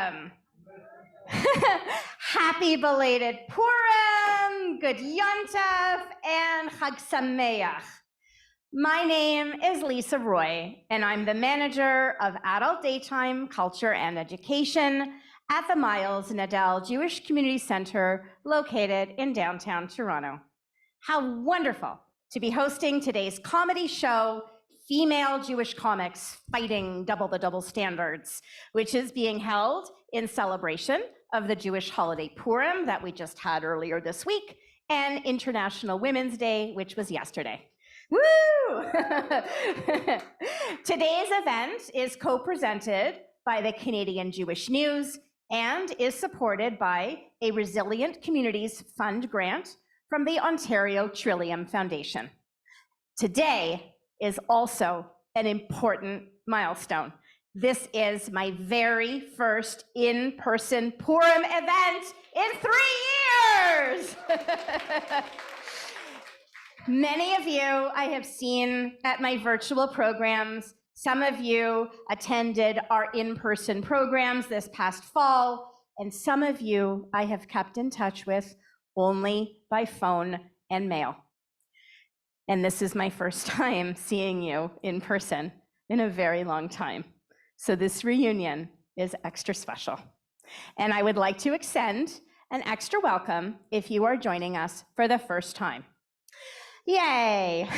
welcome. Happy belated Purim, Good Yontef, and Chag Sameach. My name is Lisa Roy, and I'm the manager of Adult Daytime Culture and Education at the Miles Nadal Jewish Community Center located in downtown Toronto. How wonderful to be hosting today's comedy show, Female Jewish Comics Fighting Double the Double Standards, which is being held in celebration of the Jewish holiday Purim that we just had earlier this week, and International Women's Day, which was yesterday. Woo! Today's event is co-presented by the Canadian Jewish News and is supported by a Resilient Communities Fund grant from the Ontario Trillium Foundation. Today is also an important milestone. This is my very first in-person Purim event in 3 years. Many of you I have seen at my virtual programs. Some of you attended our in-person programs this past fall, and some of you I have kept in touch with only by phone and mail. And this is my first time seeing you in person in a very long time. So this reunion is extra special. And I would like to extend an extra welcome if you are joining us for the first time. Yay!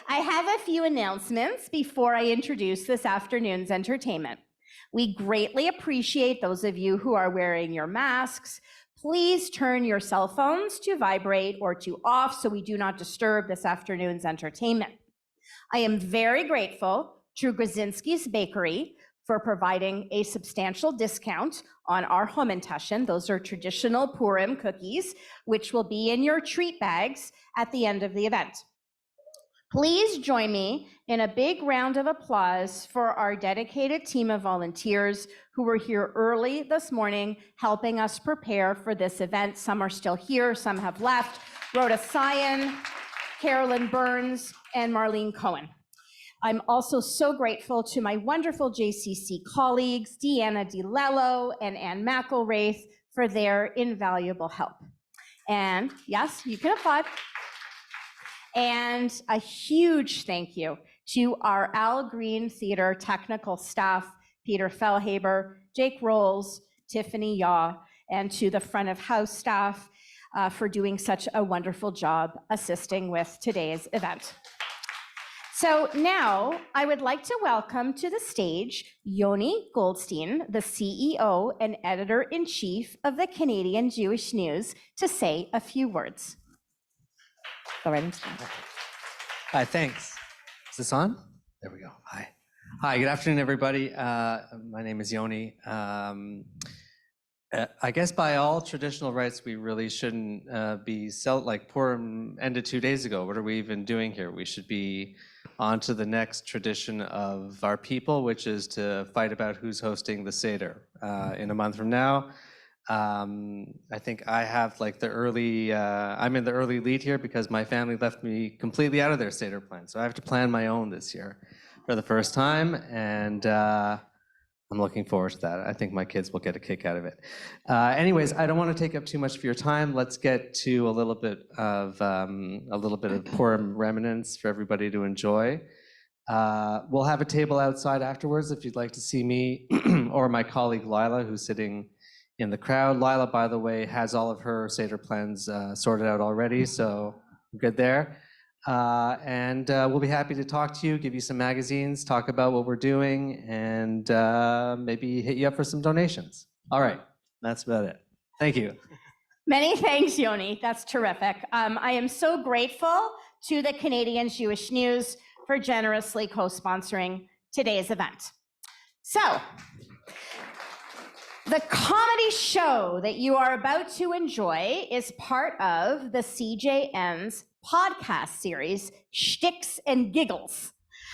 I have a few announcements before I introduce this afternoon's entertainment. We greatly appreciate those of you who are wearing your masks. Please turn your cell phones to vibrate or to off so we do not disturb this afternoon's entertainment. I am very grateful to Grzinski's Bakery for providing a substantial discount on our Homentashen. Those are traditional Purim cookies, which will be in your treat bags at the end of the event. Please join me in a big round of applause for our dedicated team of volunteers who were here early this morning helping us prepare for this event. Some are still here, some have left. Rhoda Sion, Carolyn Burns, and Marlene Cohen. I'm also so grateful to my wonderful JCC colleagues, Deanna DiLello and Ann McElwraith, for their invaluable help. And yes, you can applaud. And a huge thank you to our Al Green Theater technical staff, Peter Fellhaber, Jake Rolls, Tiffany Yaw, and to the front of house staff for doing such a wonderful job assisting with today's event. So now I would like to welcome to the stage Yoni Goldstein, the CEO and editor-in-chief of the Canadian Jewish News, to say a few words. Go right into it. Hi, thanks. Is this on? There we go. Hi. Hi, good afternoon, everybody. My name is Yoni. I guess by all traditional rights, we really shouldn't like Purim ended 2 days ago. What are we even doing here? We should be on to the next tradition of our people, which is to fight about who's hosting the Seder in a month from now. I think I have like the early, I'm in the early lead here because my family left me completely out of their Seder plan. So I have to plan my own this year for the first time. And I'm looking forward to that. I think my kids will get a kick out of it. Anyways, I don't want to take up too much of your time. Let's get to a little bit of Purim remnants for everybody to enjoy. We'll have a table outside afterwards if you'd like to see me or my colleague Lila, who's sitting in the crowd. Lila, by the way, has all of her Seder plans sorted out already, so we're good there. And we'll be happy to talk to you, give you some magazines, talk about what we're doing, and maybe hit you up for some donations. All right, that's about it. Thank you. Many thanks, Yoni. That's terrific. I am so grateful to the Canadian Jewish News for generously co-sponsoring today's event. So, the comedy show that you are about to enjoy is part of the CJN's podcast series, Shticks and Giggles,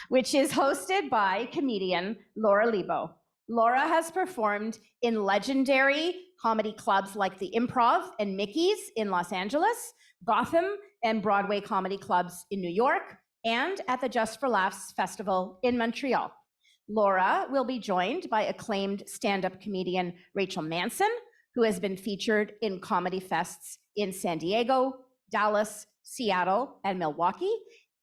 which is hosted by comedian Laura Leibow. Laura has performed in legendary comedy clubs like the Improv and Mickey's in Los Angeles, Gotham and Broadway comedy clubs in New York, and at the Just for Laughs Festival in Montreal. Laura will be joined by acclaimed stand-up comedian Rachel Manson, who has been featured in comedy fests in San Diego, Dallas, Seattle, and Milwaukee,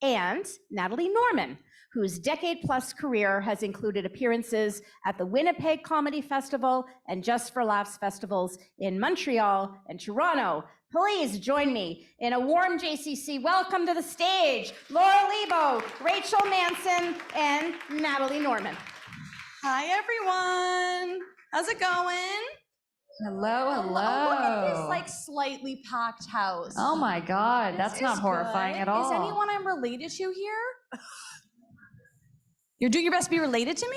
and Natalie Norman, whose decade-plus career has included appearances at the Winnipeg Comedy Festival and Just for Laughs festivals in Montreal and Toronto. Please join me in a warm JCC welcome to the stage, Laura Leibow, Rachel Manson, and Natalie Norman. Hi, everyone. How's it going? Hello, hello. Look at this, like, slightly packed house. Oh my God, that's not horrifying at all. Is anyone I'm related to here? You're doing your best to be related to me?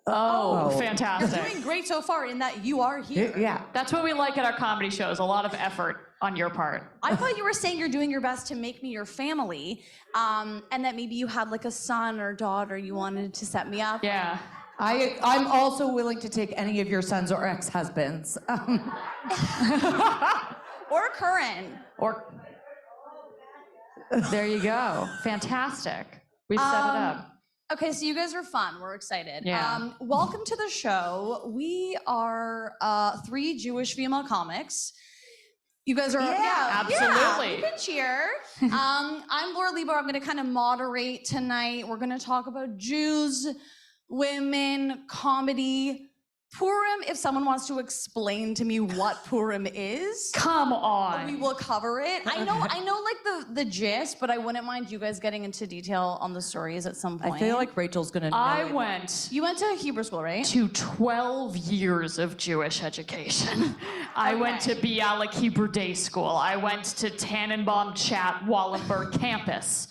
Oh, You're fantastic. doing great so far in that you are here. Yeah, that's what we like at our comedy shows, a lot of effort on your part. I thought you were saying you're doing your best to make me your family, and that maybe you had like a son or daughter you wanted to set me up. Yeah. I'm also willing to take any of your sons or ex-husbands. Or current. Or there you go. Fantastic. We've set it up. Okay, so you guys are fun. We're excited. Yeah. Welcome to the show. We are 3 Jewish female comics. You guys are, absolutely. You can cheer. I'm Laura Leibow. I'm going to kind of moderate tonight. We're going to talk about Jews, women, comedy, Purim. If someone wants to explain to me what Purim is, Come on. we will cover it. I know like the gist, but I wouldn't mind you guys getting into detail on the stories at some point. I feel like Rachel's gonna know. I went You went to Hebrew school, right? to 12 years of Jewish education. I went to Bialik Hebrew Day School. I went to Tannenbaum Chat Wallenberg campus.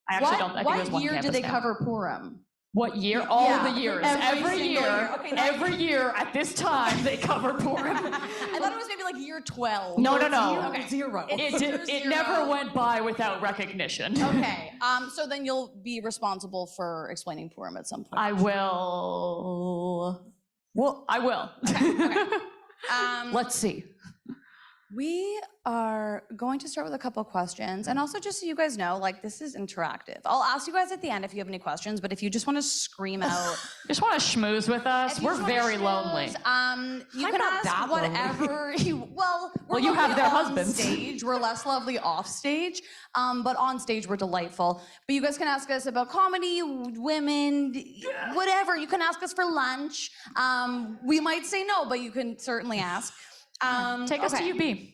I actually don't, I think there's What one year campus did they now. cover Purim? What year? All Yeah, the years. every Every single year. year. Okay, Every year at this time they cover Purim. I thought it was maybe like year 12. No. Okay. Zero. It never went by without recognition. Okay. So then you'll be responsible for explaining Purim at some point. I will. Well, I will. Let's see. We are going to start with a couple questions, and also just so you guys know, like, this is interactive. I'll ask you guys at the end if you have any questions, but if you just want to scream out, Just want to schmooze with us. if you We're just wanna very schmooze, lonely. You can not ask that lonely. whatever you. We're you have lovely their on husbands. Stage, we're less lovely off stage, but on stage we're delightful. But you guys can ask us about comedy, women, whatever. You can ask us for lunch. We might say no, but you can certainly ask. Take us to okay. UB.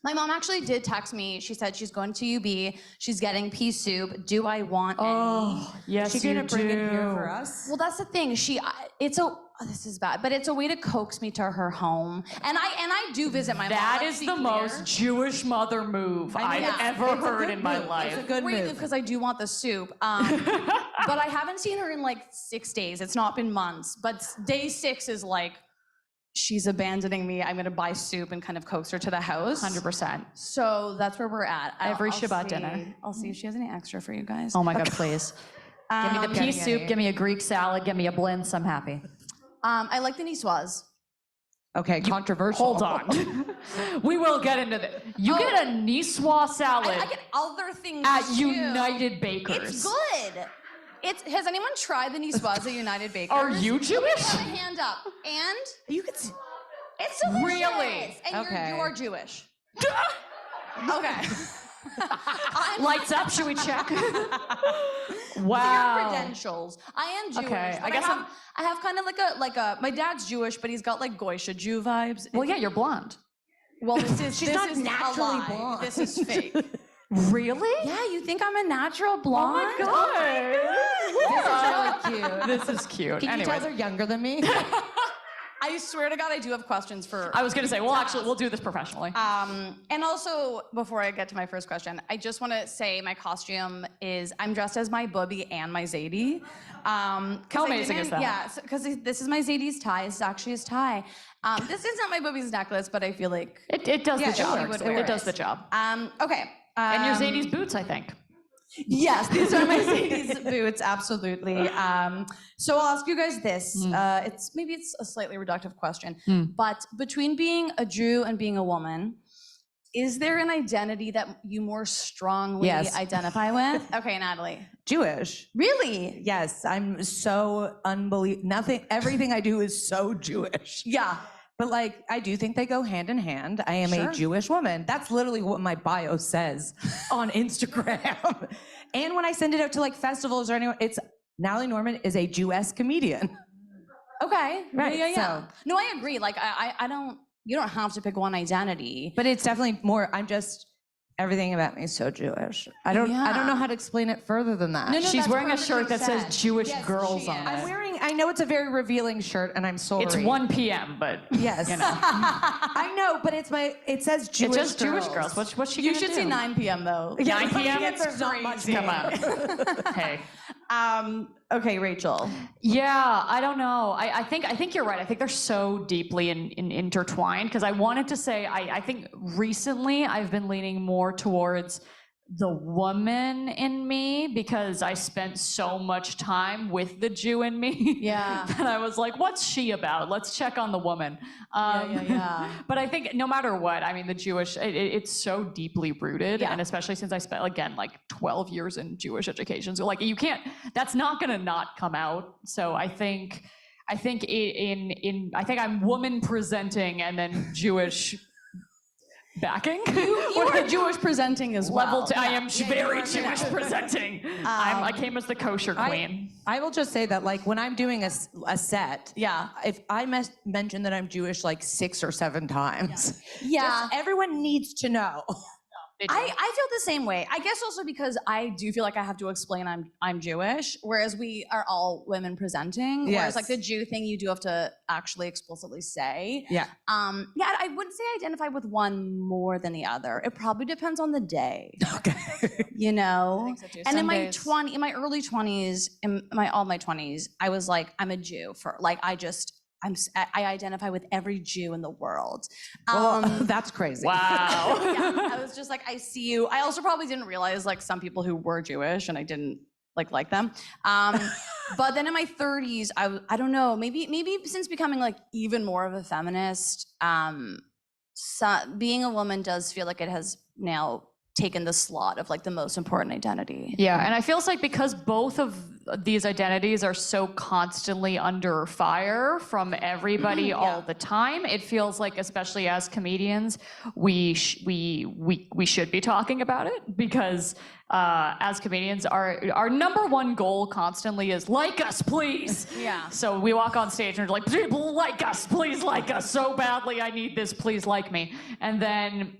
My mom actually did text me. She said she's going to UB. She's getting pea soup. Do I want any? Yes, she's you gonna bring it here do. for us. Well, that's the thing. This is bad, but it's a way to coax me to her home. And I do visit my mom. That let's is be the clear. most Jewish mother move I've yeah, ever it's a heard good in my move. life. It's a good Great move. because I do want the soup. But I haven't seen her in like 6 days. It's not been months. But day 6 is like, she's abandoning me. I'm gonna buy soup and kind of coax her to the house. 100%. So that's where we're at. Every I'll Shabbat see. dinner. I'll see if she has any extra for you guys. Oh my God, please. Give me the pea getting soup, any. give me a Greek salad, give me a blintz, I'm happy. I like the niçoise. Okay, controversial. Hold on. We will get into this. You get a niçoise salad I get other things at too. United Bakers. It's good. Has anyone tried the niçoise at United Bakers? Are you Jewish? Have a hand up. And You could. it's delicious. Really? And Okay. you are Jewish. Okay. Lights up, should we check? Your Wow. credentials. I am Jewish. Okay, but I guess I have kind of like a. My dad's Jewish, but he's got like Goysha Jew vibes. Well, yeah, you're blonde. Well, this not is naturally a lie. blonde. This is fake. Really? Yeah, you think I'm a natural blonde? Oh This is really cute. This is cute. Can you Anyways, tell they're younger than me? I swear to God, I do have questions for. I was gonna say, we'll do this professionally. And also, before I get to my first question, I just want to say my costume is I'm dressed as my bubby and my Zadie. How amazing is that? Yeah, because this is my Zadie's tie. This is actually his tie. This is not my bubby's necklace, but I feel like It does the she job. would wear It does the job. Okay. And your Zadie's boots, I think. Yes, these are my Zadie's boots, absolutely. So I'll ask you guys this. It's a slightly reductive question, but between being a Jew and being a woman, Is there an identity that you more strongly Yes. identify with? Okay, Natalie. Jewish. Really? Yes, I'm so everything I do is so Jewish. Yeah. But like, I do think they go hand in hand. I am Sure. a Jewish woman. That's literally what my bio says on Instagram. And when I send it out to like festivals or anyone, it's Natalie Norman is a Jewess comedian. Okay. Right, Yeah. so- No, I agree. Like, I don't. You don't have to pick one identity. But it's definitely more, everything about me is so Jewish. I don't know how to explain it further than that. No, She's that's wearing a shirt that perfectly says said. Jewish Yes, girls she on is. it. I know it's a very revealing shirt and I'm sorry. It's 1 p.m., but Yes. you know. I know, but it says Jewish It's just Jewish girls. What's she You gonna should do? see 9 p.m. though. 9 p.m. It's not much Come on. Hey. Okay, Rachel. Yeah, I don't know. I think you're right. I think they're so deeply intertwined because I wanted to say I think recently I've been leaning more towards the woman in me because I spent so much time with the Jew in me. Yeah. that I was like, what's she about? Let's check on the woman. Yeah. But I think no matter what, I mean, the Jewish, it's so deeply rooted. Yeah. And especially since I spent, again, like 12 years in Jewish education. So like, you can't, that's not going to not come out. So I think I'm woman presenting and then Jewish backing. You are Jewish presenting as well. I am very Jewish presenting. I came as the kosher queen. I will just say that like when I'm doing a set, Yeah. if I mention that I'm Jewish like 6 or 7 times, Yeah. just everyone needs to know. I feel the same way. I guess also because I do feel like I have to explain I'm Jewish, whereas we are all women presenting. Yes. Whereas like the Jew thing, you do have to actually explicitly say. Yeah. Yeah, I wouldn't say I identify with one more than the other. It probably depends on the day. Okay. You know. I think so too. And Some in my days- early 20s, all my 20s, I was like, I'm a Jew for like I identify with every Jew in the world. Well, that's crazy. Wow. Yeah, I was just like, I see you. I also probably didn't realize like some people who were Jewish and I didn't like them. But then in my 30s, I don't know, maybe since becoming like even more of a feminist, being a woman does feel like it has now taken the slot of like the most important identity. Yeah, and I feel like because both of these identities are so constantly under fire from everybody all the time, it feels like, especially as comedians, we should be talking about it because as comedians, our number one goal constantly is like us, please. Yeah. So we walk on stage and we're like, people like us, please like us so badly. I need this, please like me. And then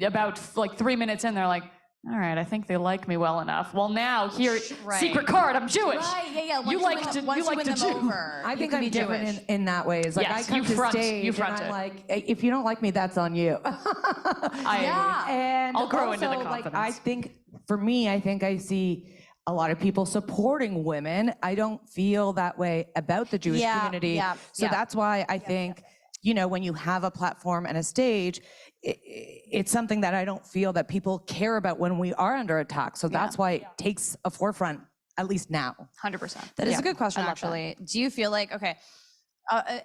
about like 3 minutes in, they're like, all right, I think they like me well enough. Well, now here, Right. secret card, I'm Jewish. Right, yeah. Once You like win to them- once you like win to them Jew. over, I you think can I'm be different Jewish. in that way. It's like Yes, I come you to front- stage you front and I'm it. like, if you don't like me, that's on you. Yeah. And I'll grow into the also, like, I confidence. think for me, I see a lot of people supporting women. I don't feel that way about the Jewish Yeah, community. yeah, So yeah. that's why I think, when you have a platform and a stage, it's something that I don't feel that people care about when we are under attack. So that's why it takes a forefront, at least now. 100%. That is Yeah, a good question, I love that. actually. Do you feel like, okay,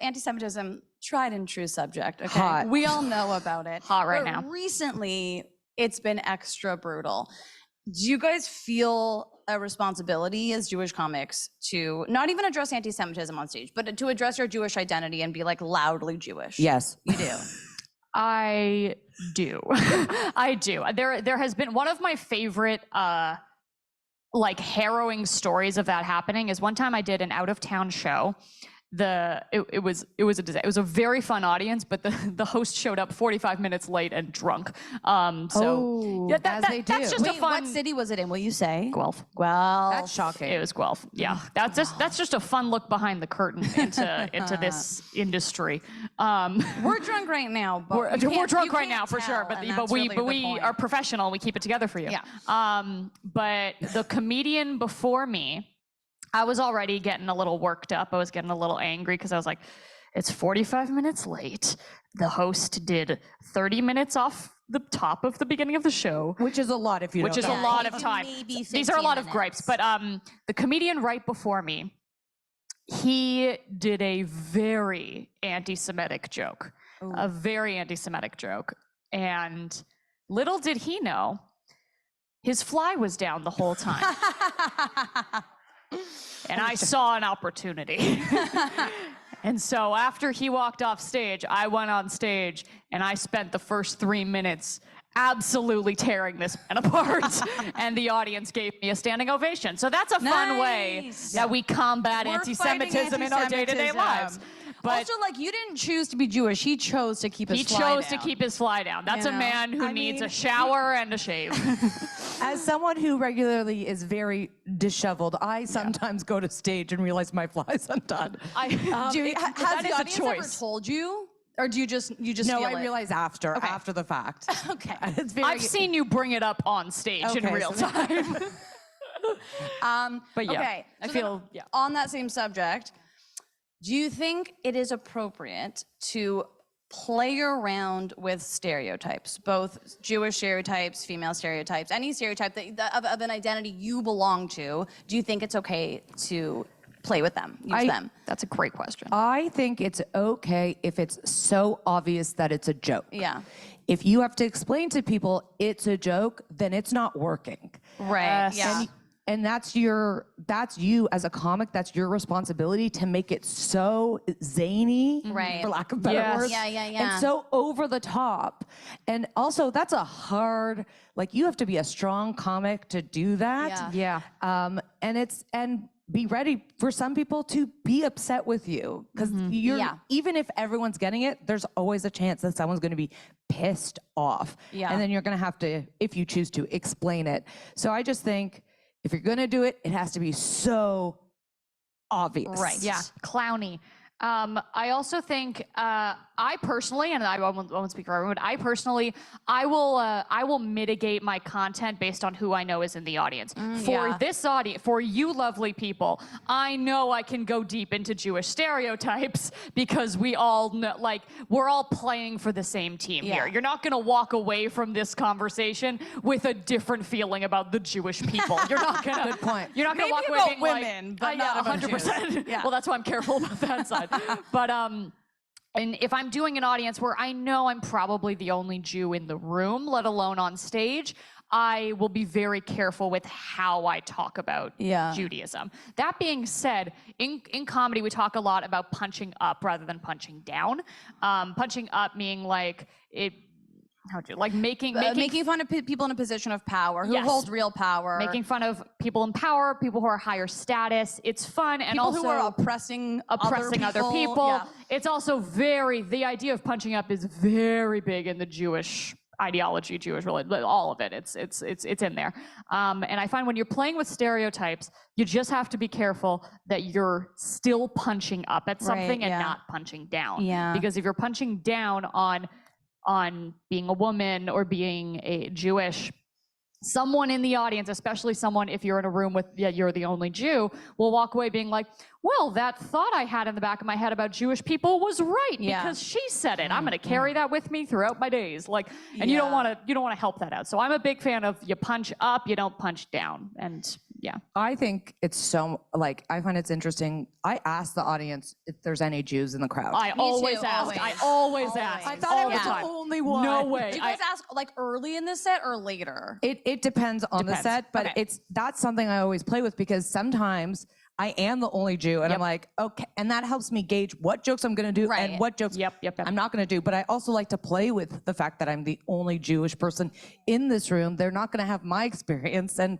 anti-Semitism, tried and true subject, okay? Hot. We all know about it. Hot right But now. recently, it's been extra brutal. Do you guys feel a responsibility as Jewish comics to not even address anti-Semitism on stage, but to address your Jewish identity and be like loudly Jewish? Yes. You do. I do. I do. There has been one of my favorite like harrowing stories of that happening is one time I did an out of town show. It was a disaster. It was a very fun audience, but the host showed up 45 minutes late and drunk. as they do. That's just a Wait, fun. what city was it in? Will you say? Guelph. Well, That's shocking. It was Guelph. Yeah, that's just a fun look behind the curtain into this industry. we're drunk right now, but We're you we're can't- drunk you right can't now for sure, tell, but and but that's we really but the we point. are professional. We keep it together for you. Yeah. But the comedian before me, I was already getting a little worked up. I was getting a little angry because I was like, it's 45 minutes late. The host did 30 minutes off the top of the beginning of the show. Which is a lot if you Which don't is know. a lot of maybe time. 15 These are a lot of gripes, minutes. but the comedian right before me, he did a very anti-Semitic joke, a very anti-Semitic joke, and Little did he know, his fly was down the whole time. And I saw an opportunity. And so after he walked off stage, I went on stage and I spent the first 3 minutes absolutely tearing this man apart. And the audience gave me a standing ovation. So that's a fun way that we combat We're anti-Semitism in our day-to-day lives. But also, like, you didn't choose to be Jewish. He chose to keep his fly down. he chose to keep his fly down. That's a man who needs a shower and a shave. As someone who regularly is very disheveled, I sometimes go to stage and realize my fly's undone. Has the audience ever told you? Or do you just No, feel I it? realize after the fact. Okay. It's very, I've seen you bring it up on stage in real time. But yeah, Okay. I So feel, then, on that same subject, do you think it is appropriate to play around with stereotypes, both Jewish stereotypes, female stereotypes, any stereotype of an identity you belong to? Do you think it's okay to play with them, use them? That's a great question. I think it's okay if it's so obvious that it's a joke. Yeah. If you have to explain to people it's a joke, then it's not working. Right. Yeah. And that's you as a comic, that's your responsibility to make it so zany, Right. for lack of better Yes. words. Yeah. And so over the top. And also that's a hard, like you have to be a strong comic to do that. Yeah. And be ready for some people to be upset with you. Because even if everyone's getting it, there's always a chance that someone's gonna be pissed off. Yeah. And then you're gonna have to, if you choose to, explain it. So I just think, if you're gonna do it, it has to be so obvious. Right. Yeah, clowny. I also think I personally, and I won't speak for everyone, but I will mitigate my content based on who I know is in the audience. For this audience, for you lovely people, I know I can go deep into Jewish stereotypes because we all know, like, we're all playing for the same team here. You're not gonna walk away from this conversation with a different feeling about the Jewish people. You're not gonna. Good point. You're not gonna Maybe walk away about being women, but not about 100%. Jews. Well, that's why I'm careful about that side. But and if I'm doing an audience where I know I'm probably the only Jew in the room, let alone on stage, I will be very careful with how I talk about Judaism. That being said, in comedy, we talk a lot about punching up rather than punching down. Punching up meaning like it. Making fun of people in a position of power who Yes. hold real power. making fun of people in power, people who are higher status. It's fun and people also who are oppressing other people. Yeah. It's also the idea of punching up is very big in the Jewish ideology, Jewish religion, all of it. It's in there. And I find when you're playing with stereotypes, you just have to be careful that you're still punching up at something and not punching down. Yeah. Because if you're punching down on being a woman or being a Jewish, someone in the audience, especially someone if you're in a room with, you're the only Jew, will walk away being like, well, that thought I had in the back of my head about Jewish people was right because she said it. I'm going to carry that with me throughout my days. And you don't want to help that out. So I'm a big fan of you punch up, you don't punch down. And I think it's so, I find it's interesting. I ask the audience if there's any Jews in the crowd. I always ask. I always ask. I thought I was the only one. No way. Do you guys ask early in the set or later? It depends on the set, but that's something I always play with because sometimes I am the only Jew and I'm like, okay, and that helps me gauge what jokes I'm gonna do and what jokes I'm not gonna do. But I also like to play with the fact that I'm the only Jewish person in this room. They're not gonna have my experience and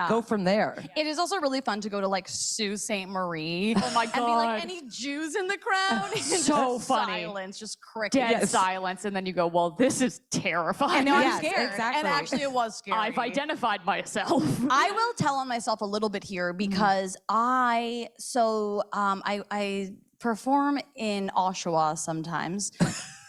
go from there. It is also really fun to go to Sault Ste. Marie. Oh my God. And be like, any Jews in the crowd? So just funny. Silence, just crickets. Dead silence. And then you go, well, this is terrifying. I'm Yes, scared. exactly. And actually it was scary. I've identified myself. I will tell on myself a little bit here because I perform in Oshawa sometimes.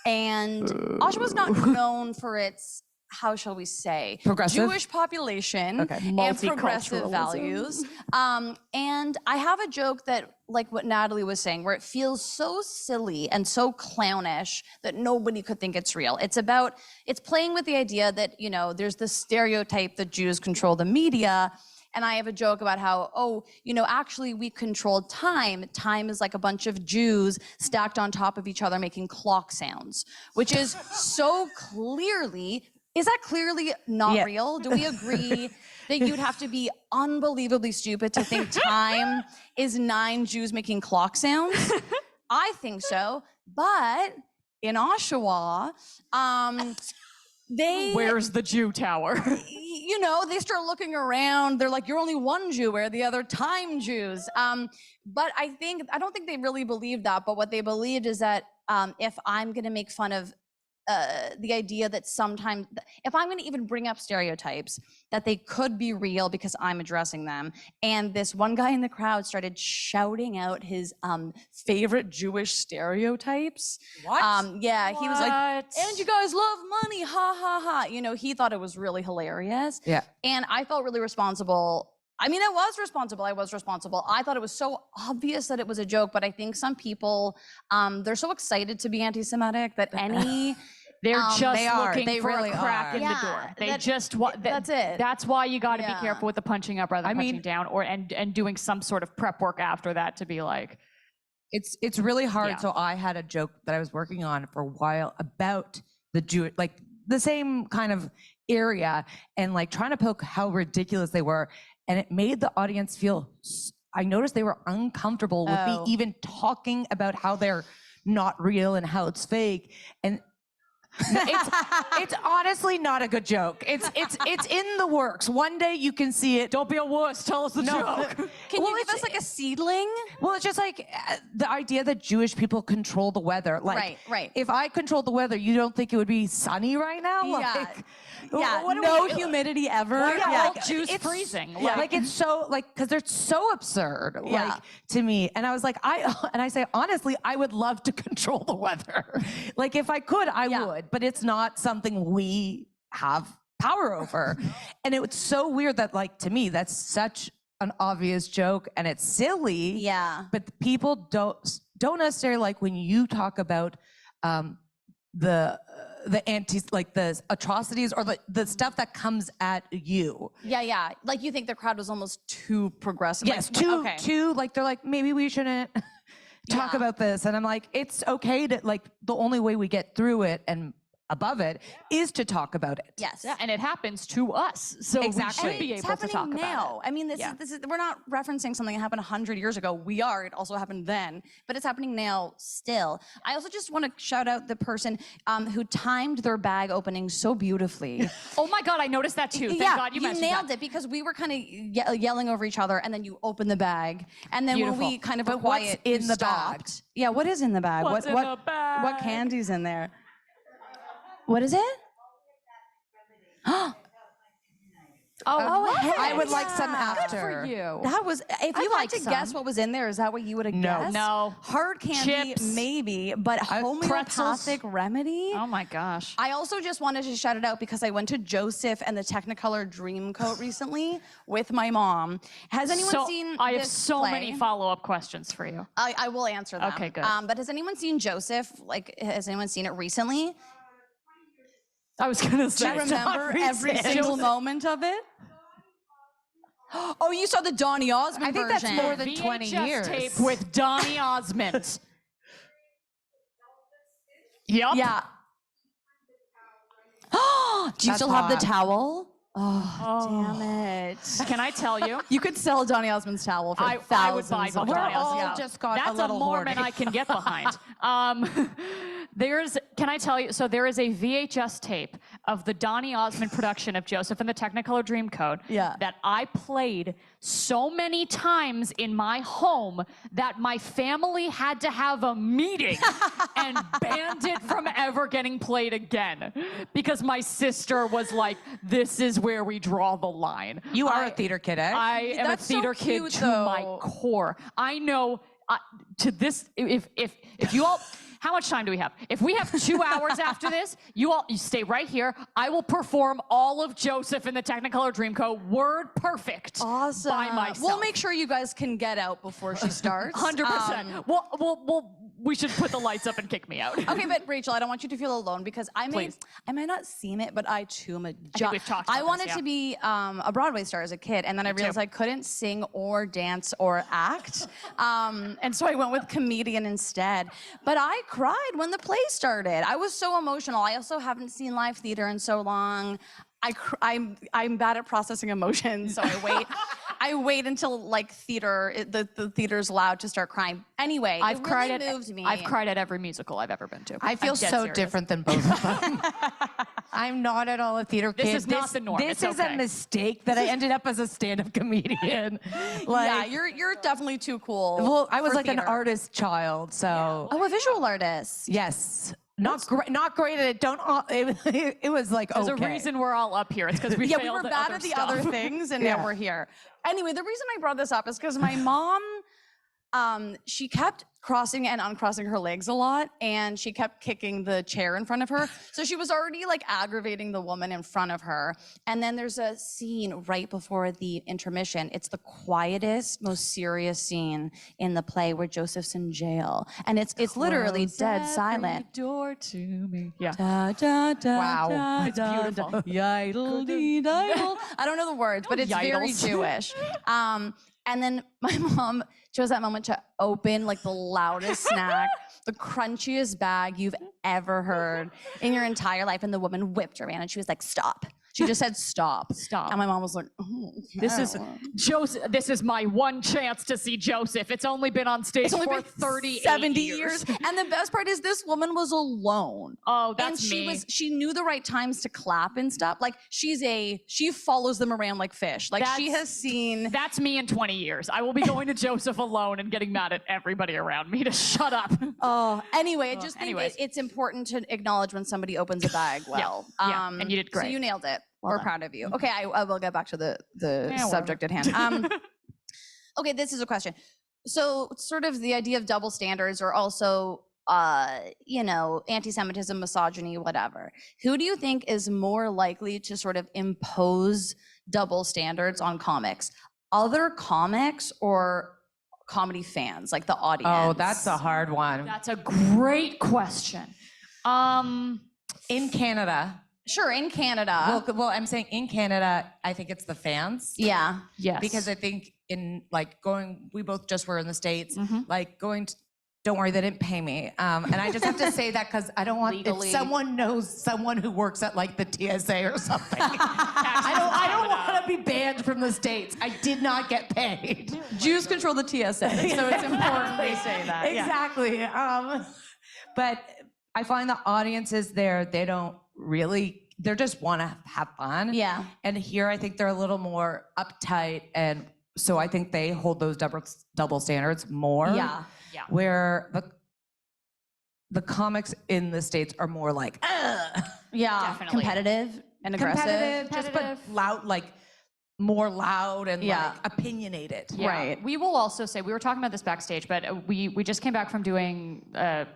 And Oshawa's not known for its, how shall we say, Progressive? Jewish population and progressive values. And I have a joke that, like what Natalie was saying, where it feels so silly and so clownish that nobody could think it's real. It's playing with the idea that, there's this stereotype that Jews control the media. And I have a joke about how, actually we control time. Time is like a bunch of Jews stacked on top of each other making clock sounds, which is so clearly Is that clearly not Yeah. real? Do we agree that you'd have to be unbelievably stupid to think time is 9 Jews making clock sounds? I think so. But in Oshawa, Where's the Jew tower? you know, they start looking around. They're like, you're only one Jew, where are the other time Jews? But I don't think they really believe that. But what they believed is that if I'm going to make fun of the idea that sometimes, if I'm going to even bring up stereotypes, that they could be real because I'm addressing them. And this one guy in the crowd started shouting out his favorite Jewish stereotypes. What? Yeah, he was like, What? and you guys love money, ha ha ha. You know, he thought it was really hilarious. Yeah. And I felt really responsible. I mean, I was responsible. I thought it was so obvious that it was a joke, but I think some people, they're so excited to be anti-Semitic that any... They're just they are. looking They for really a crack are. in the Yeah, door. They that- just want. that's it. That's why you got to Yeah. be careful with the punching up rather than I punching mean- down, and doing some sort of prep work after that to be like, It's really hard. Yeah. So I had a joke that I was working on for a while about the Jew, like the same kind of area, and like trying to poke how ridiculous they were, and it made the audience feel. I noticed they were uncomfortable with me Oh. even talking about how they're not real and how it's fake, and it's honestly not a good joke. It's in the works. One day you can see it. "Don't be a wuss. Tell us the joke." Can Well, you give it's- us like a seedling? Well, it's just like the idea that Jewish people control the weather. Like, Right. if I controlled the weather, you don't think it would be sunny right now? Yeah. Like, Yeah, what do no we- humidity ever. Why are Yeah, all like, Jews it's- freezing? Yeah, like it's so like because they're so absurd. Yeah. Like to me, and I was like, I say honestly, I would love to control the weather. Like if I could, I Yeah. would. But it's not something we have power over. And it was so weird that like to me, that's such an obvious joke and it's silly. Yeah. But people don't necessarily like when you talk about the like the atrocities or the stuff that comes at you. Yeah. Like you think the crowd was almost too progressive. Yes, like, too like they're like maybe we shouldn't talk Yeah. about this, and I'm like it's okay to like the only way we get through it and above it is to talk about it. Yes. Yeah, and it happens to us, so Exactly. we should be It's able to happening talk now. about it. I mean, Yeah. this is we're not referencing something that happened 100 years ago. We are. It also happened then, but it's happening now still. I also just want to shout out the person who timed their bag opening so beautifully. Oh my God, I noticed that too. Thank God you mentioned nailed that. it because we were kind of yelling over each other, and then you open the bag, and then when Beautiful. we kind of But were quiet, what's in you the stopped. bag? Yeah, what is in the bag? What's in the bag? What candy's in there? What is it? Oh, I would like some yeah. after. for you. That was, if I'd you like had to some. guess what was in there, is that what you would have guessed? No. Hard candy, Chips. maybe, but homeopathic remedy? Oh my gosh. I also just wanted to shout it out because I went to Joseph and the Technicolor Dreamcoat recently with my mom. Has anyone seen I have this so play? many follow-up questions for you. I will answer them. Okay, good. But has anyone seen Joseph? Like, has anyone seen it recently? I was gonna Do say. you remember every single moment of it? Oh, you saw the Donny Osmond I think that's version. more than 20 VHS years. tape with Donny Osmond. Yup. Yeah. Do you That's still have the hot. towel? Oh, damn it. Can I tell you? You could sell Donny Osmond's towel for I thousands would buy of Donny dollars. Osmond. all Yeah. just got a That's little Mormon hoarded. I can get behind. Can I tell you, so there is a VHS tape of the Donny Osmond production of Joseph and the Technicolor Dreamcoat Yeah. that I played so many times in my home that my family had to have a meeting and banned it from ever getting played again because my sister was like, this is where we draw the line. You are a theater kid, eh? I am That's a so theater kid cute, to my though. core. I know to this, if you all, how much time do we have? If we have 2 hours after this, you stay right here. I will perform all of Joseph in the Technicolor Dreamcoat, word perfect. Awesome. By myself. We'll make sure you guys can get out before she starts. 100%. We'll we should put the lights up and kick me out. Okay, but Rachel, I don't want you to feel alone because I might not seem it, but I too am a we've talked about I wanted this, to be a Broadway star as a kid, and then I realized I couldn't sing or dance or act, and so I went with comedian instead. But I cried when the play started. I was so emotional. I also haven't seen live theater in so long. I'm bad at processing emotions, so I wait until like the theater's allowed to start crying. Anyway, I've cried moved me. I've cried at every musical I've ever been to. I feel so serious. different than both of them. I'm not at all a theater kid. This is not the norm. This It's is okay. a mistake that I ended up as a stand-up comedian. Yeah, you're definitely too cool. Well, I was for like an theater. artist child, so Oh, a visual artist. yes. Not great at it. It was like, There's okay. a reason we're all up here. It's because we Yeah, failed we were at bad other at the stuff. other things, and Yeah. now we're here. Anyway, the reason I brought this up is because my mom, she kept crossing and uncrossing her legs a lot, and she kept kicking the chair in front of her. So she was already like aggravating the woman in front of her. And then there's a scene right before the intermission. It's the quietest, most serious scene in the play where Joseph's in jail, and it's literally dead silent. Door to me. Yeah. Da, da, da, Wow. da, It's da, beautiful. da. Yidle-dee-didle. I don't know the words, but it's very Yidles. Jewish. And then my mom chose that moment to open like the loudest snack, the crunchiest bag you've ever heard in your entire life. And the woman whipped her man and she was like, stop. She just said stop. Stop. And my mom was like, oh, This is no. Joseph. This is my one chance to see Joseph. It's only been on stage It's only for been 38 70 years. And the best part is this woman was alone. Oh, And that's she me. she knew the right times to clap and stuff. Like she follows them around like fish. Like she That's- has seen. That's me in 20 years. I will be going to Joseph alone and getting mad at everybody around me to shut up. Oh, anyway, I just think anyways. it's important to acknowledge when somebody opens a bag well. yeah, and you did So great. you nailed it. Well We're done. proud of you. Okay, I will get back to the subject at hand. Okay, this is a question. So sort of the idea of double standards or also, anti-Semitism, misogyny, whatever. Who do you think is more likely to sort of impose double standards on comics? Other comics or comedy fans, like the audience? Oh, that's a hard one. That's a great question. In Canada, Sure, in Canada. well, I'm saying in Canada, I think it's the fans. Yeah. Yes. Because I think in like we both just were in the States, Mm-hmm. like don't worry, they didn't pay me. And I just have to say that because I don't want, Legally. if someone knows someone who works at like the TSA or something, I don't want to be banned from the States. I did not get paid. Jews control the TSA, so it's important they say that. Yeah. Exactly. But I find the audiences there, they don't really, they just want to have fun. Yeah. And here I think they're a little more uptight, and so I think they hold those double standards more. Yeah. Yeah. Where the comics in the States are more like Yeah, Definitely. competitive and aggressive. competitive, just but loud, like more loud and Yeah. like opinionated. Yeah. Right. We will also say, we were talking about this backstage, but we just came back from doing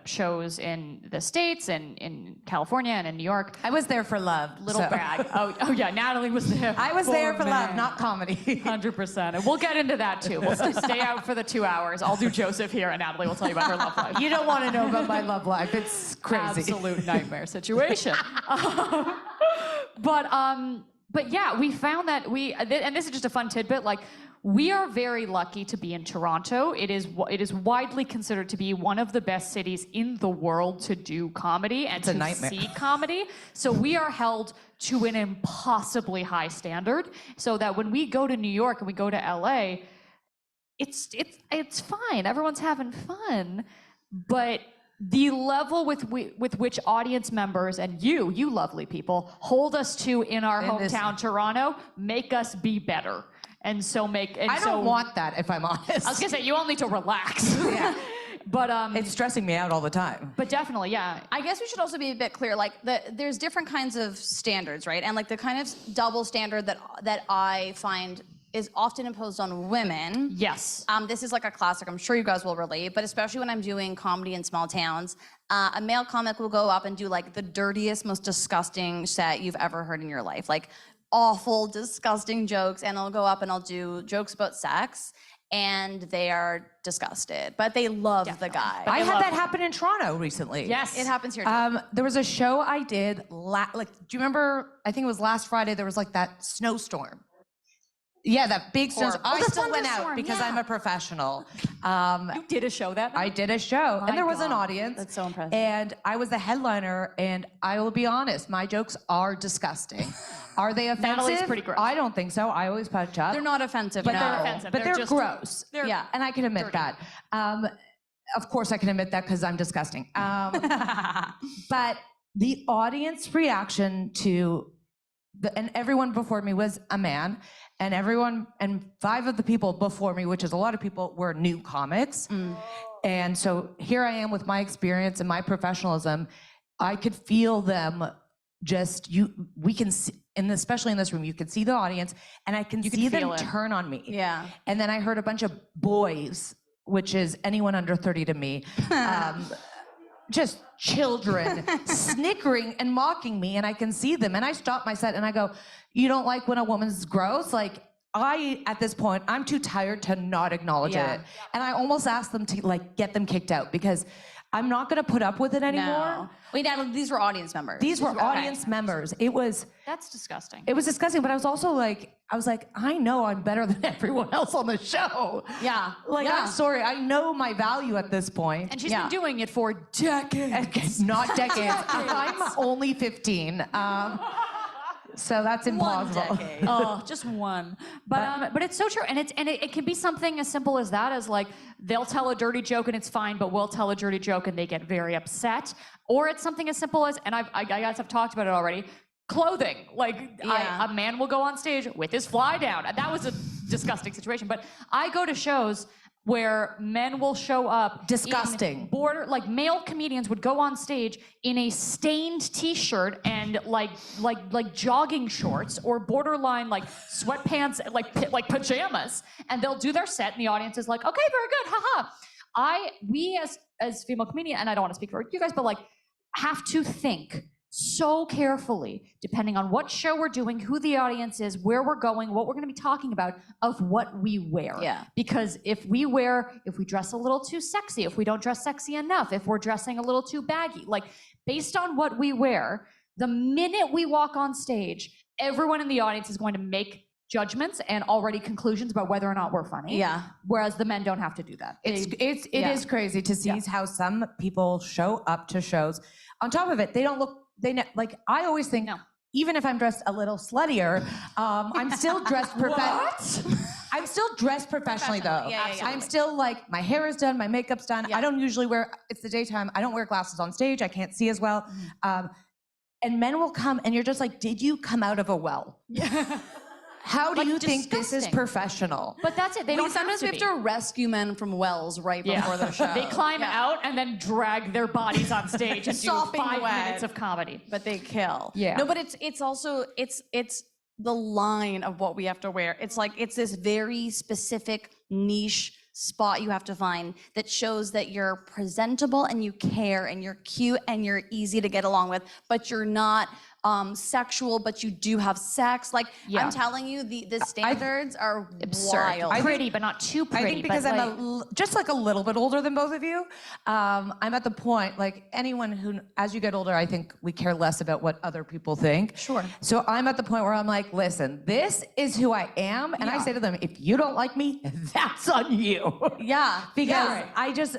shows in the States and in California and in New York. I was there for love. Little so- brag. Oh yeah, Natalie was there. I was there for love, man. not comedy. 100%. And we'll get into that too. We'll stay out for the 2 hours. I'll do Joseph here, and Natalie will tell you about her love life. You don't want to know about my love life. It's crazy. Absolute nightmare situation. But yeah, we found that and this is just a fun tidbit, like we are very lucky to be in Toronto. It is widely considered to be one of the best cities in the world to do comedy and a to nightmare. see comedy. So we are held to an impossibly high standard, so that when we go to New York and we go to LA, it's fine. Everyone's having fun, but the level with which audience members and you lovely people hold us to in our hometown Toronto make us be better, and so I don't want that, if I'm honest. I was gonna say you all need to relax. Yeah. But It's stressing me out all the time. but definitely, yeah. I guess we should also be a bit clear. Like there's different kinds of standards, right? And like the kind of double standard that I find is often imposed on women. Yes. This is like a classic. I'm sure you guys will relate, but especially when I'm doing comedy in small towns, a male comic will go up and do like the dirtiest, most disgusting set you've ever heard in your life. Like awful, disgusting jokes. And I'll go up and I'll do jokes about sex. and they are disgusted, but they love the guy. I had that happen in Toronto recently. Yes. It happens here too. There was a show I did, do you remember, I think it was last Friday, there was like that snowstorm. Yeah, that big snowstorm. Horrible. I The still went out thunderstorm, because yeah. I'm a professional. You did a show that night? I did a show, and there was an audience. That's so impressive. And I was the headliner, and I will be honest, my jokes are disgusting. Are they offensive? Natalie's pretty gross. I don't think so. I always punch up. They're not offensive, but no. they're offensive. But They're they're just- gross. Yeah. And I can admit that. Of course, I can admit that because I'm disgusting. But the audience reaction to and everyone before me was a man, and 5 of the people before me, which is a lot of people, were new comics. And so here I am with my experience and my professionalism. I could feel them we can see, and especially in this room, you can see the audience, and I can see them feel it. turn on me. Yeah. And then I heard a bunch of boys, which is anyone under 30 to me, just children snickering and mocking me, and I can see them. And I stop my set and I go, "You don't like when a woman's gross?" Like, at this point, I'm too tired to not acknowledge it. And I almost asked them to like get them kicked out because I'm not gonna put up with it anymore. No. Wait, Natalie, these were audience members. These were audience members. It was disgusting. disgusting, but I was also like, I know I'm better than everyone else on the show. Yeah. Like, Yeah. I'm sorry, I know my value at this point. And she's been doing it for decades. Not decades. I'm only 15. So that's implausible. Oh, just one. But it's so true, and it can be something as simple as that, as like they'll tell a dirty joke and it's fine, but we'll tell a dirty joke and they get very upset. Or it's something as simple as, and I guys have talked about it already, clothing. Like a man will go on stage with his fly down, and that was a disgusting situation. But I go to shows where men will show up Disgusting. like male comedians would go on stage in a stained t-shirt and like jogging shorts or borderline like sweatpants, like pajamas, and they'll do their set and the audience is like, okay, very good, haha. We as female comedian, and I don't want to speak for you guys, but like have to think so carefully, depending on what show we're doing, who the audience is, where we're going, what we're going to be talking about, of what we wear. Yeah. Because if we dress a little too sexy, if we don't dress sexy enough, if we're dressing a little too baggy, like based on what we wear, the minute we walk on stage, everyone in the audience is going to make judgments and already conclusions about whether or not we're funny. Yeah. Whereas the men don't have to do that. It is crazy to see how some people show up to shows. On top of it, they don't look. I always think, even if I'm dressed a little sluttier, I'm still dressed I'm still dressed professionally though. Yeah. I'm still like, my hair is done, my makeup's done. Yeah. I don't usually it's the daytime, I don't wear glasses on stage, I can't see as well. And men will come and you're just like, did you come out of a well? How do you think this is disgusting. professional? But that's it. They don't Sometimes we have to rescue men from wells right before the show. They climb out and then drag their bodies on stage and do Sopping 5 wet. minutes of comedy. But they kill. Yeah. No, but it's also the line of what we have to wear. It's like it's this very specific niche spot you have to find that shows that you're presentable and you care and you're cute and you're easy to get along with, but you're not sexual, but you do have sex. Like I'm telling you, the standards are Absurd. wild. Pretty, but not too pretty. I think because but I'm just like a little bit older than both of you, I'm at the point, like anyone who, as you get older, I think we care less about what other people think. Sure. So I'm at the point where I'm like, listen, this is who I am. And I say to them, if you don't like me, that's on you. Yeah. Because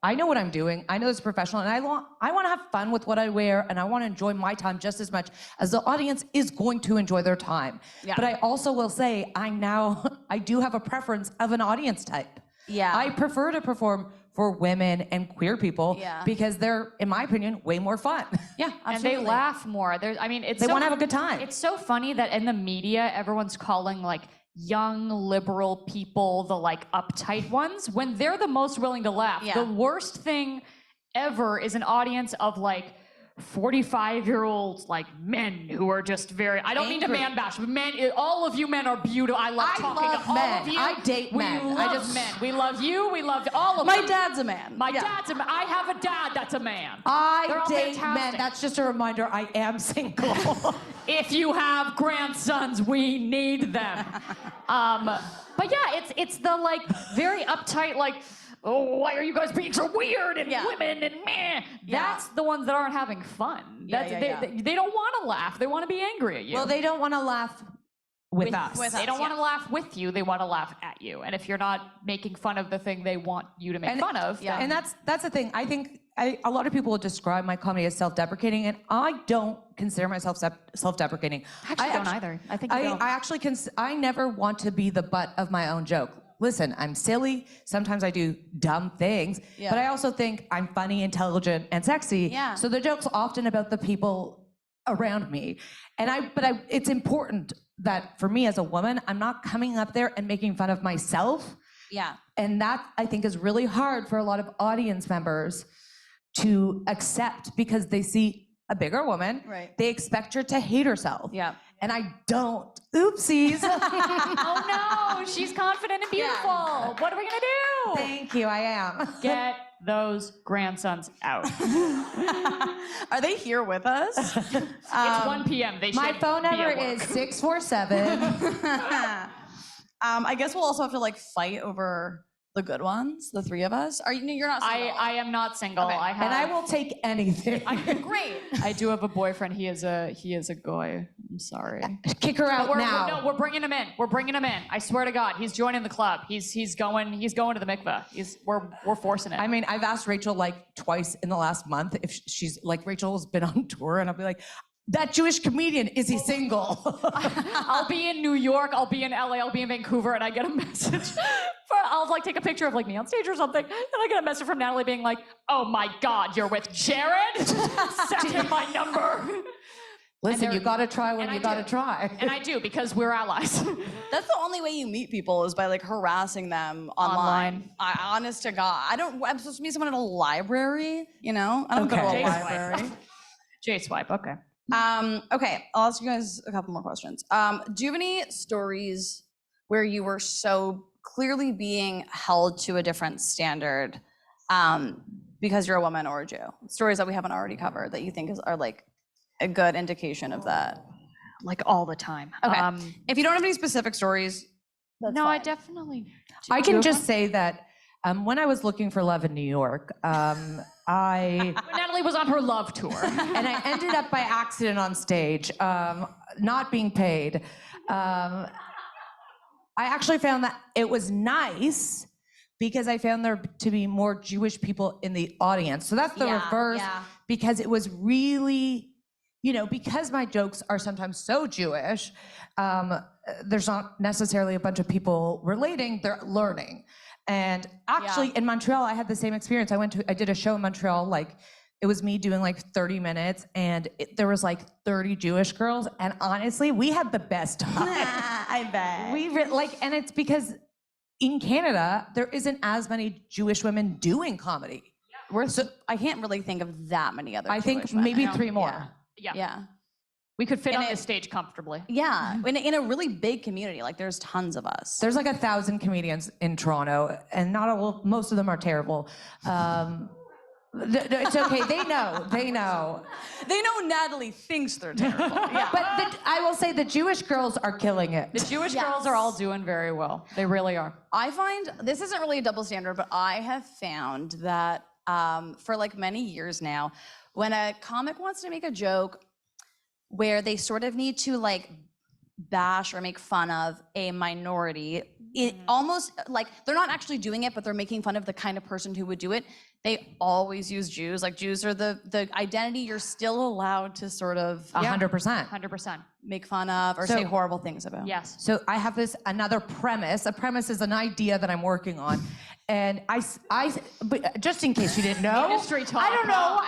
I know what I'm doing. I know it's professional, and I want to have fun with what I wear, and I want to enjoy my time just as much as the audience is going to enjoy their time. Yeah. But I also will say, I do have a preference of an audience type. Yeah. I prefer to perform for women and queer people because they're, in my opinion, way more fun. Yeah, and absolutely. they laugh more. They want to have a good time. It's so funny that in the media, everyone's calling like young liberal people the like uptight ones when they're the most willing to laugh. Yeah. The worst thing ever is an audience of like 45-year-old like men who are just very, I don't mean to man bash, but men, all of you men are beautiful. I love talking to all men. of you. I date men. We love men. We love you. We love all of My them. dad's a man. My dad's a man. I have a dad that's a man. They're I all date fantastic. men. That's just a reminder, I am single. If you have grandsons, we need them. But yeah, it's the like very uptight, like, oh, why are you guys being so weird and women and meh? That's the ones that aren't having fun. They don't want to laugh. They want to be angry at you. Well, they don't want to laugh with us. They don't want to laugh with you. They want to laugh at you. And if you're not making fun of the thing they want you to make fun of, then... And that's the thing. I think a lot of people would describe my comedy as self-deprecating, and I don't consider myself self-deprecating. I don't either. I think you don't. I actually I never want to be the butt of my own joke. Listen, I'm silly. Sometimes I do dumb things, but I also think I'm funny, intelligent, and sexy. Yeah. So the joke's often about the people around me. And it's important that for me as a woman, I'm not coming up there and making fun of myself. Yeah. And that, I think, is really hard for a lot of audience members to accept because they see a bigger woman. Right. They expect her to hate herself. Yeah. And I don't. Oopsies. Oh no, she's confident and beautiful. What are we gonna do? Thank you, I am. Get those grandsons out. Are they here with us? It's 1 p.m. They My should phone be number at work. is 647. I guess we'll also have to like fight over the good ones, the three of us. You're not single? I am not single. Okay. And I will take anything. Great. I do have a boyfriend. He is a goy. I'm sorry. Kick her out now. We're bringing him in. We're bringing him in. I swear to God, he's joining the club. He's going to the mikveh. We're forcing it. I mean, I've asked Rachel like twice in the last month if she's like, Rachel's been on tour, and I'll be like, that Jewish comedian, is he single? I'll be in New York, I'll be in LA, I'll be in Vancouver, and I get a message I'll like take a picture of like me on stage or something, and I get a message from Natalie being like, oh my God, you're with Jared? Send him my number. Listen, you gotta try when you gotta try. And I do, because we're allies. That's the only way you meet people is by like harassing them online. Honest to God. I'm supposed to meet someone in a library, you know? I don't go to a library. J-swipe, okay. Okay, I'll ask you guys a couple more questions. Do you have any stories where you were so clearly being held to a different standard because you're a woman or a Jew? Stories that we haven't already covered that you think are like a good indication of that? Like all the time. Okay. If you don't have any specific stories, that's no, fine. I definitely do. I can just say that when I was looking for love in New York, Natalie was on her love tour. and I ended up by accident on stage, not being paid. I actually found that it was nice because I found there to be more Jewish people in the audience. So that's the reverse, because it was really, because my jokes are sometimes so Jewish, there's not necessarily a bunch of people relating, they're learning. And actually in Montreal, I had the same experience. I did a show in Montreal, like it was me doing like 30 minutes, and there was like 30 Jewish girls, and honestly, we had the best time. I bet. And it's because in Canada, there isn't as many Jewish women doing comedy. I can't really think of that many other I think Jewish women. maybe 3 more. Yeah. We could fit And on this stage comfortably. Yeah, in a really big community, like there's tons of us. There's like 1,000 comedians in Toronto, and most of them are terrible. It's okay. They know. They know Natalie thinks they're terrible. Yeah. But I will say the Jewish girls are killing it. The Jewish girls are all doing very well. They really are. I find this isn't really a double standard, but I have found that for like many years now, when a comic wants to make a joke where they sort of need to like bash or make fun of a minority, it almost like they're not actually doing it, but they're making fun of the kind of person who would do it. They always use Jews. Like Jews are the identity you're still allowed to sort of 100%. 100%. make fun of or say horrible things about. Yes. So I have another premise. A premise is an idea that I'm working on. And but just in case you didn't know. Industry talk. I don't know.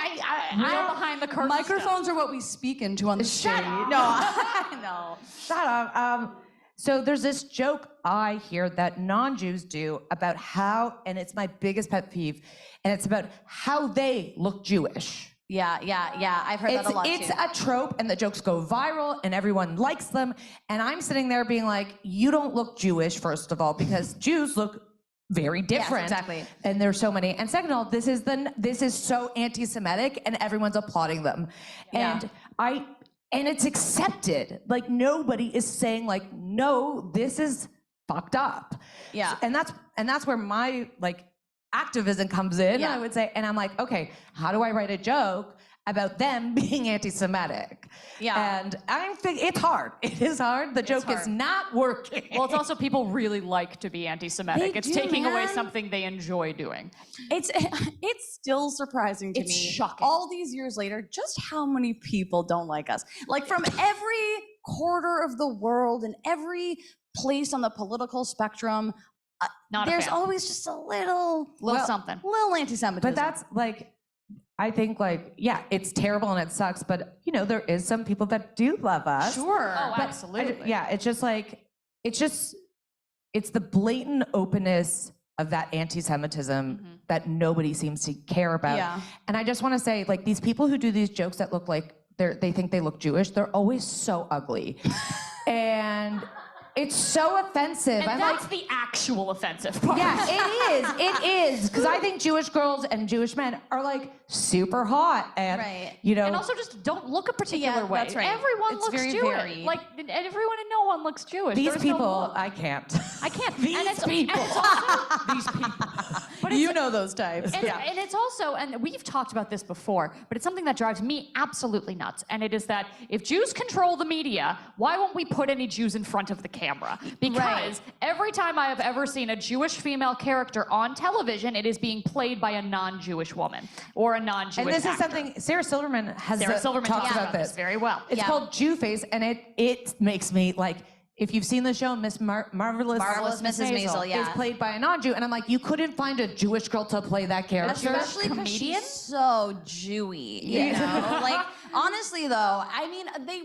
Real behind the curtain. Microphones are what we speak into on the stage. up. No, I know. Shut up. So there's this joke I hear that non-Jews do about how, and it's my biggest pet peeve, and it's about how they look Jewish. Yeah. I've heard that a lot too. It's a trope, and the jokes go viral, and everyone likes them. And I'm sitting there being like, you don't look Jewish, first of all, because Jews look very different. Yes, exactly. And there's so many. And second of all, this is so anti-Semitic, and everyone's applauding them. Yeah. And it's accepted. Like, nobody is saying like, no, this is fucked up. Yeah. And that's where my like activism comes in, Yeah. I would say. And I'm like, okay, how do I write a joke about them being anti-Semitic? Yeah. And it's hard. It is hard. The joke is hard. not working. Well, it's also people really like to be anti-Semitic. They It's do, taking away man. something they enjoy doing. It's still surprising to It's me, shocking. all these years later, just how many people don't like us. Like from every quarter of the world and every place on the political spectrum, Not a there's fan. always just a little Something. little anti-Semitism. But that's like, I think like, yeah, it's terrible and it sucks, but you know, there is some people that do love us. sure. Oh, But absolutely. yeah, it's just like, it's the blatant openness of that anti-Semitism that nobody seems to care about. Yeah. And I just want to say, like, these people who do these jokes that look like they think they look Jewish, they're always so ugly. And it's so offensive. And I'm that's like, the actual offensive part. yeah, it is. Because I think Jewish girls and Jewish men are like super hot. And, Right. you know. And also just don't look a particular Yeah, way. that's right. Everyone It's looks very Jewish. varied. Like, everyone and no one looks Jewish. these There's no people, look. I can't. I can't. These and it's, people. And it's also, these people. But it's, You know those types. and it's also, and we've talked about this before, but it's something that drives me absolutely nuts. And it is that if Jews control the media, why won't we put any Jews in front of the camera? Because every time I have ever seen a Jewish female character on television, it is being played by a non-Jewish woman or a non-Jewish And this is actor. something Sarah Silverman has Sarah Silverman talked talks about this very well. It's Yeah. called Jew face, and it makes me like, if you've seen the show, Marvelous Marvelous Mrs. Maisel, yeah. is played by a non-Jew, and I'm like, you couldn't find a Jewish girl to play that character. Especially because comedian? she's so Jewy, you know? Like, honestly though, I mean, they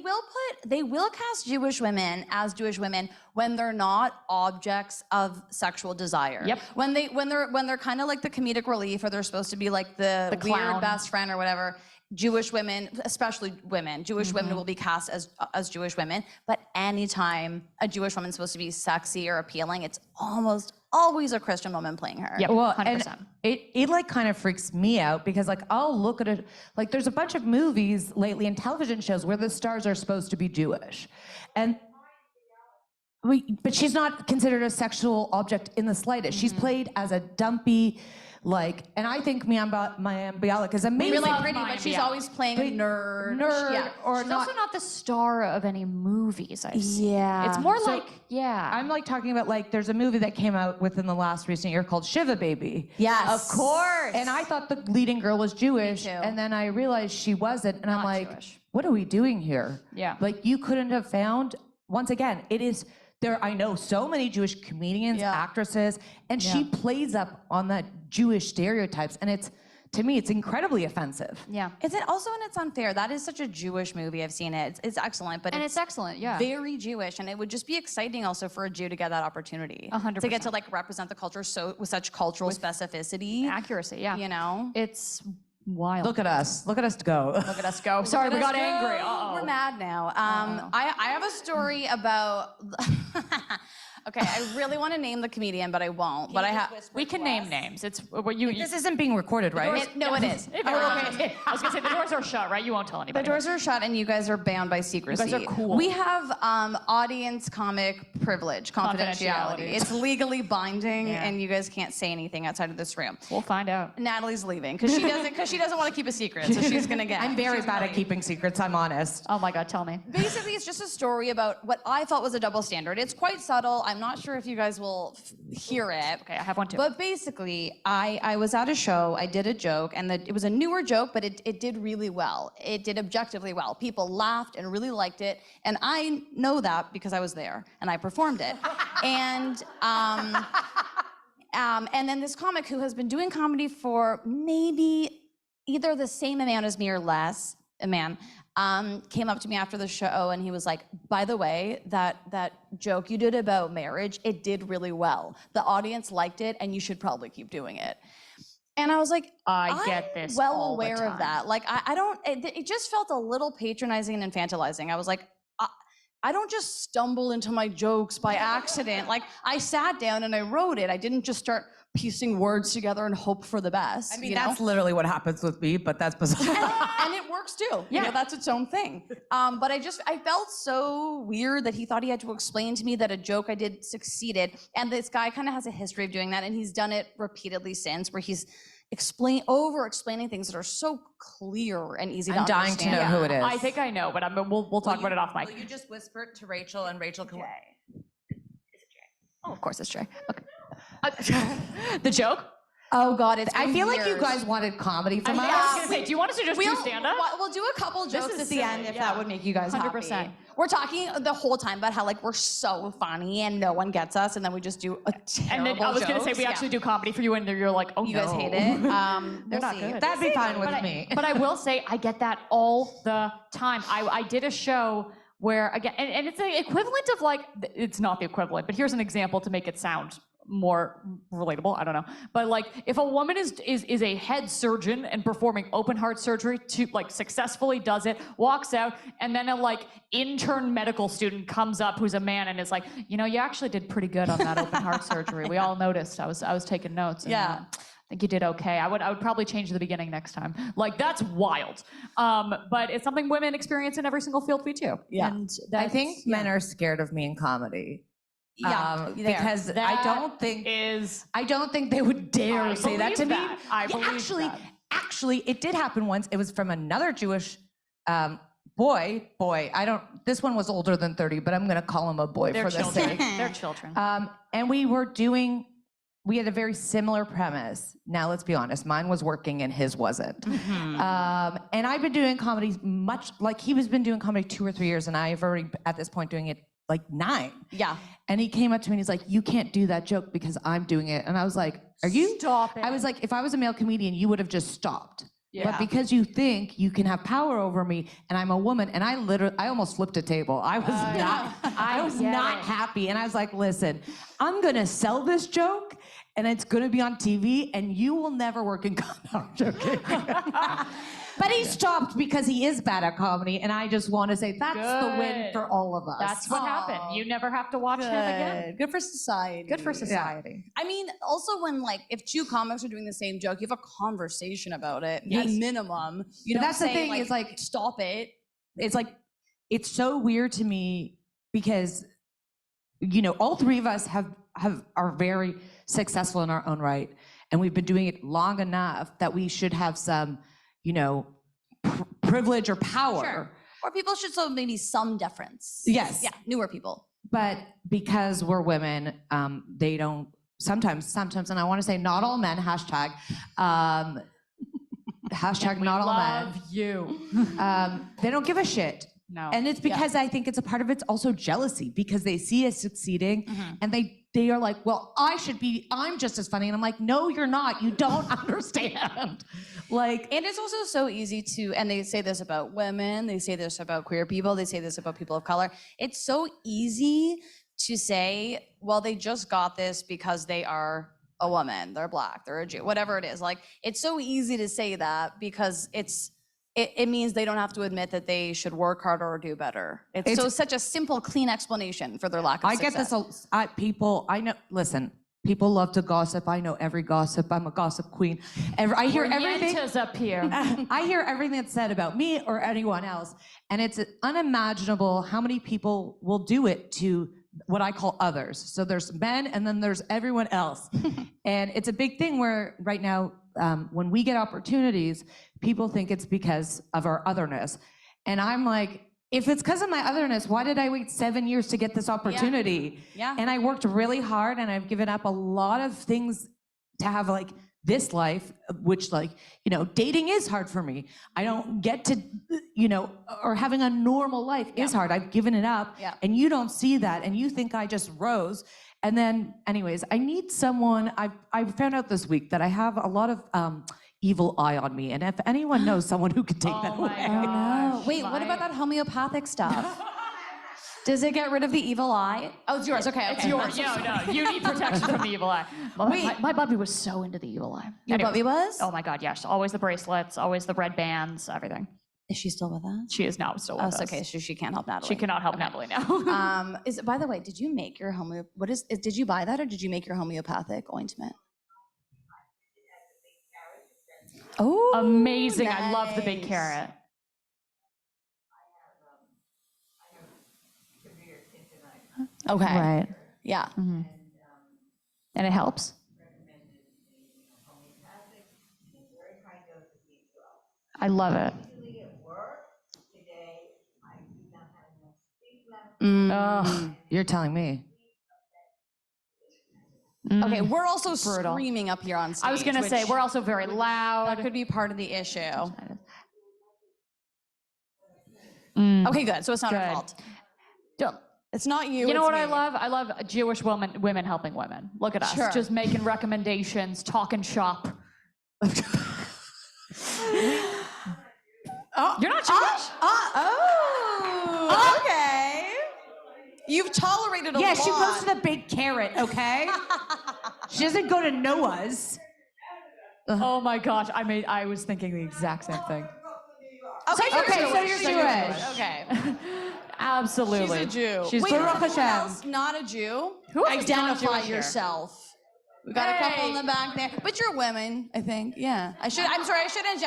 will cast Jewish women as Jewish women when they're not objects of sexual desire. Yep. When they're kind of like the comedic relief, or they're supposed to be like the weird clown. best friend or whatever. Jewish women, especially women, Jewish women will be cast as Jewish women. But anytime a Jewish woman's supposed to be sexy or appealing, it's almost always a Christian woman playing her. Yep, Well, 100%. and it like kind of freaks me out, because like I'll look at it, like there's a bunch of movies lately and television shows where the stars are supposed to be Jewish, and but she's not considered a sexual object in the slightest. She's played as a dumpy, like, and I think Mayim Bialik is amazing. Really love pretty, Maya but she's Bialik. always playing a nerd. Yeah. or She's not. also not the star of any movies I've seen. Yeah. It's more So, like, yeah. I'm like talking about, like, there's a movie that came out within the last recent year called Shiva Baby. Yes. Of course. And I thought the leading girl was Jewish, too. and then I realized she wasn't, and I'm Not like, Jewish. what are we doing here? Yeah. Like, you couldn't have found, once again, it is, there, I know so many Jewish comedians, Yeah. actresses, and she plays up on that Jewish stereotypes, and it's, to me, it's incredibly offensive. yeah. Is it also, and it's unfair. That is such a Jewish movie. I've seen it. It's excellent, but And it's excellent, yeah. very Jewish, and it would just be exciting also for a Jew to get that opportunity. 100%. To get to like represent the culture with such cultural specificity. Accuracy, yeah. You know. It's wild. Look at us go. Look at us go. Sorry, we Let's got go. angry. Uh-oh. We're mad now. I have a story about. Okay, I really want to name the comedian, but I won't. But I have. We can name names. It's what you. This isn't being recorded, right? No, it is. Okay. I was gonna say the doors are shut, right? You won't tell The anybody. doors are shut, and you guys are bound by secrecy. You guys are cool. We have audience comic privilege, confidentiality. Confidentiality. It's legally binding, Yeah. and you guys can't say anything outside of this room. We'll find out. Natalie's leaving because she doesn't want to keep a secret, so she's gonna get. I'm very she's bad gonna at leave. keeping secrets, I'm honest. Oh my God, tell me. Basically, it's just a story about what I felt was a double standard. It's quite subtle. I'm not sure if you guys will hear it. Okay, I have one too. But basically, I was at a show, I did a joke, and it was a newer joke, but it did really well. It did objectively well. People laughed and really liked it, and I know that because I was there, and I performed it. And then this comic who has been doing comedy for maybe either the same amount as me or less, a man, came up to me after the show and he was like, by the way, that joke you did about marriage, it did really well. The audience liked it and you should probably keep doing it. And I was like, I get I'm this well all the aware of time. that. Like, I don't, it just felt a little patronizing and infantilizing. I was like, I don't just stumble into my jokes by accident. Like, I sat down and I wrote it. I didn't just start piecing words together and hope for the best. I mean, you know? that's literally what happens with me, but that's bizarre. And it works too. You know, that's its own thing. But I felt so weird that he thought he had to explain to me that a joke I did succeeded. And this guy kind of has a history of doing that, and he's done it repeatedly since, where he's over-explaining things that are so clear and easy to I'm dying understand. to know who it is. I think I know, but we'll talk about it off mic. Will you just whisper it to Rachel, and Rachel can... Oh, of course it's Jay. Okay. The joke? Oh God, it's I been feel like you years. guys wanted comedy from I us. was gonna say, do you want us to just do stand-up? We'll do a couple jokes is at the end silly, if yeah. that would make you guys 100%. happy. We're talking the whole time about how like we're so funny and no one gets us, and then we just do a terrible And then I was gonna say jokes. we actually do comedy for you, and you're like, oh You no. guys hate it. They're We'll not see. good. That'd be fine with But me. but I will say I get that all the time. I did a show where again, and it's the equivalent of like, it's not the equivalent, but here's an example to make it sound more relatable. I don't know, but like if a woman is a head surgeon and performing open heart surgery to like successfully does it, walks out, and then a like intern medical student comes up who's a man and is like, you know, you actually did pretty good on that open heart surgery. We all noticed. I was taking notes. And, Yeah. I think you did okay. I would probably change the beginning next time. Like that's wild. But it's something women experience in every single field we do. Yeah. And I think men are scared of me in comedy. Yeah, Because I don't think they would dare I say that to believe me. that. I believe that. Actually, it did happen once. It was from another Jewish boy. This one was older than 30, but I'm gonna call him a boy They're for the children. sake. They're children. And we had a very similar premise. Now, let's be honest, mine was working and his wasn't. And I've been doing comedy much, like he has been doing comedy 2 or 3 years, and I've already, at this point, doing it like 9. Yeah. And he came up to me and he's like, you can't do that joke because I'm doing it. And I was like, are you? Stop it. I was like, if I was a male comedian, you would have just stopped. Yeah. But because you think you can have power over me and I'm a woman, and I almost flipped a table. I was not happy. And I was like, listen, I'm gonna sell this joke and it's gonna be on TV and you will never work in comedy. No, I'm joking. But he stopped because he is bad at comedy, and I just want to say that's the win Good. for all of us. That's what happened. You never have to watch him again. Good for society. Good for society. I mean, also when like if 2 comics are doing the same joke, you have a conversation about it Yes. at minimum. You But don't that's the say, thing, is, like, stop it. It's like, it's so weird to me because, you know, all 3 of us are very successful in our own right, and we've been doing it long enough that we should have some, you know, privilege or power. Sure. Or people should show maybe some deference. Yes. Yeah, newer people. But because we're women, they don't, sometimes, and I want to say not all men, hashtag not all men. Love you. They don't give a shit. No. And it's because I think it's a part of it's also jealousy, because they see us succeeding and they are like, well, I'm just as funny. And I'm like, no, you're not. You don't understand. Like, And it's also so easy to, and they say this about women, they say this about queer people, they say this about people of color. It's so easy to say, well, they just got this because they are a woman, they're Black, they're a Jew, whatever it is. Like, it's so easy to say that because it means they don't have to admit that they should work harder or do better. It's such a simple, clean explanation for their lack of I success. get this, I know, listen, people love to gossip. I know every gossip. I'm a gossip queen. I hear everything. Nianta's up here. I hear everything that's said about me or anyone else. And it's unimaginable how many people will do it to what I call others. So there's men and then there's everyone else. And it's a big thing where right now, when we get opportunities, people think it's because of our otherness. And I'm like, if it's because of my otherness, why did I wait 7 years to get this opportunity? Yeah. And I worked really hard, and I've given up a lot of things to have like this life, which, like, you know, dating is hard for me. I don't get to, you know, or having a normal life is hard. I've given it up, and you don't see that, and you think I just rose. And then, anyways, I need someone. I found out this week that I have a lot of evil eye on me, and if anyone knows someone who can take that away. God. Wait, what about that homeopathic stuff? Does it get rid of the evil eye? Oh, it's yours. Okay, It's yours. No, you need protection from the evil eye. My Bubby was so into the evil eye. Your Anyways. Bubby was? Oh my God, yes. Always the bracelets, always the red bands, everything. Is she still with us? She is now still with Oh, us. it's okay. So she can't help Natalie. She cannot help Natalie now. By the way, did you make your did you buy that or did you make your homeopathic ointment? Oh, Amazing. I love the big nice. carrot. Okay. Right. Yeah. And it helps. I love it. Oh, you're telling me. Okay, we're also Brutal. screaming up here on stage. I was going to say, which we're also very loud. that could be part of the issue. Mm. Okay, good. So it's not our Good. fault. Don't- It's not you. You know it's what me. I love? I love Jewish women helping women. Look at us, Sure. just making recommendations, talking shop. Oh, You're not Jewish? Okay. You've tolerated a lot. Yeah, she goes to the big carrot, okay? She doesn't go to Noah's. Oh my gosh, I was thinking the exact same thing. Okay, so you're Jewish. Okay. Absolutely. She's a Jew. She's Wait, Jewish. Baruch anyone Hashem. else not a Jew? Who else is not Identify Jewish here? yourself. We got a couple in the back there, but you're women, I think. Yeah. I'm sorry. I shouldn't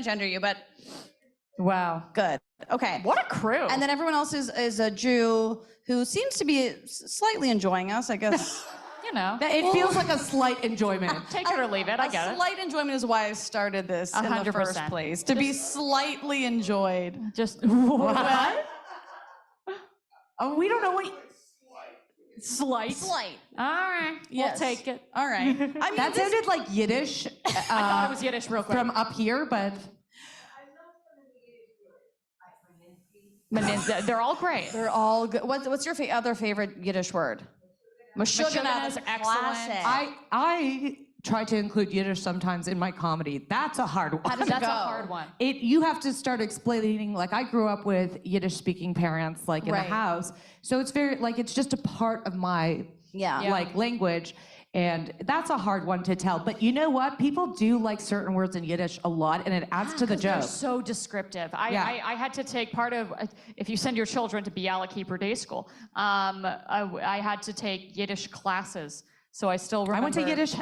gender you, but Wow. good. Okay. What a crew. And then everyone else is a Jew who seems to be slightly enjoying us, I guess. you know, It feels like a slight enjoyment. take it or leave it. I get A it. slight enjoyment is why I started this in the 100%. first place. To be slightly enjoyed. Just what? Oh, we don't know what. Slight. Slight. All right. Yes. We'll take it. All right. I mean, That sounded like Yiddish I thought it was Yiddish real quick. from up here, but They're all great. they're all good. What's your other favorite Yiddish word? Meshuggah is excellent. I try to include Yiddish sometimes in my comedy. That's a hard one. How does it That's go? a hard one. You have to start explaining, like I grew up with Yiddish speaking parents like in Right. the house. So it's very like it's just a part of my Yeah. like language. And that's a hard one to tell. But you know what? People do like certain words in Yiddish a lot and it adds to the They're joke. so descriptive. Yeah. I had to take part of, if you send your children to Bialik Hebrew Day School, I had to take Yiddish classes. So I still remember. I went to Yiddish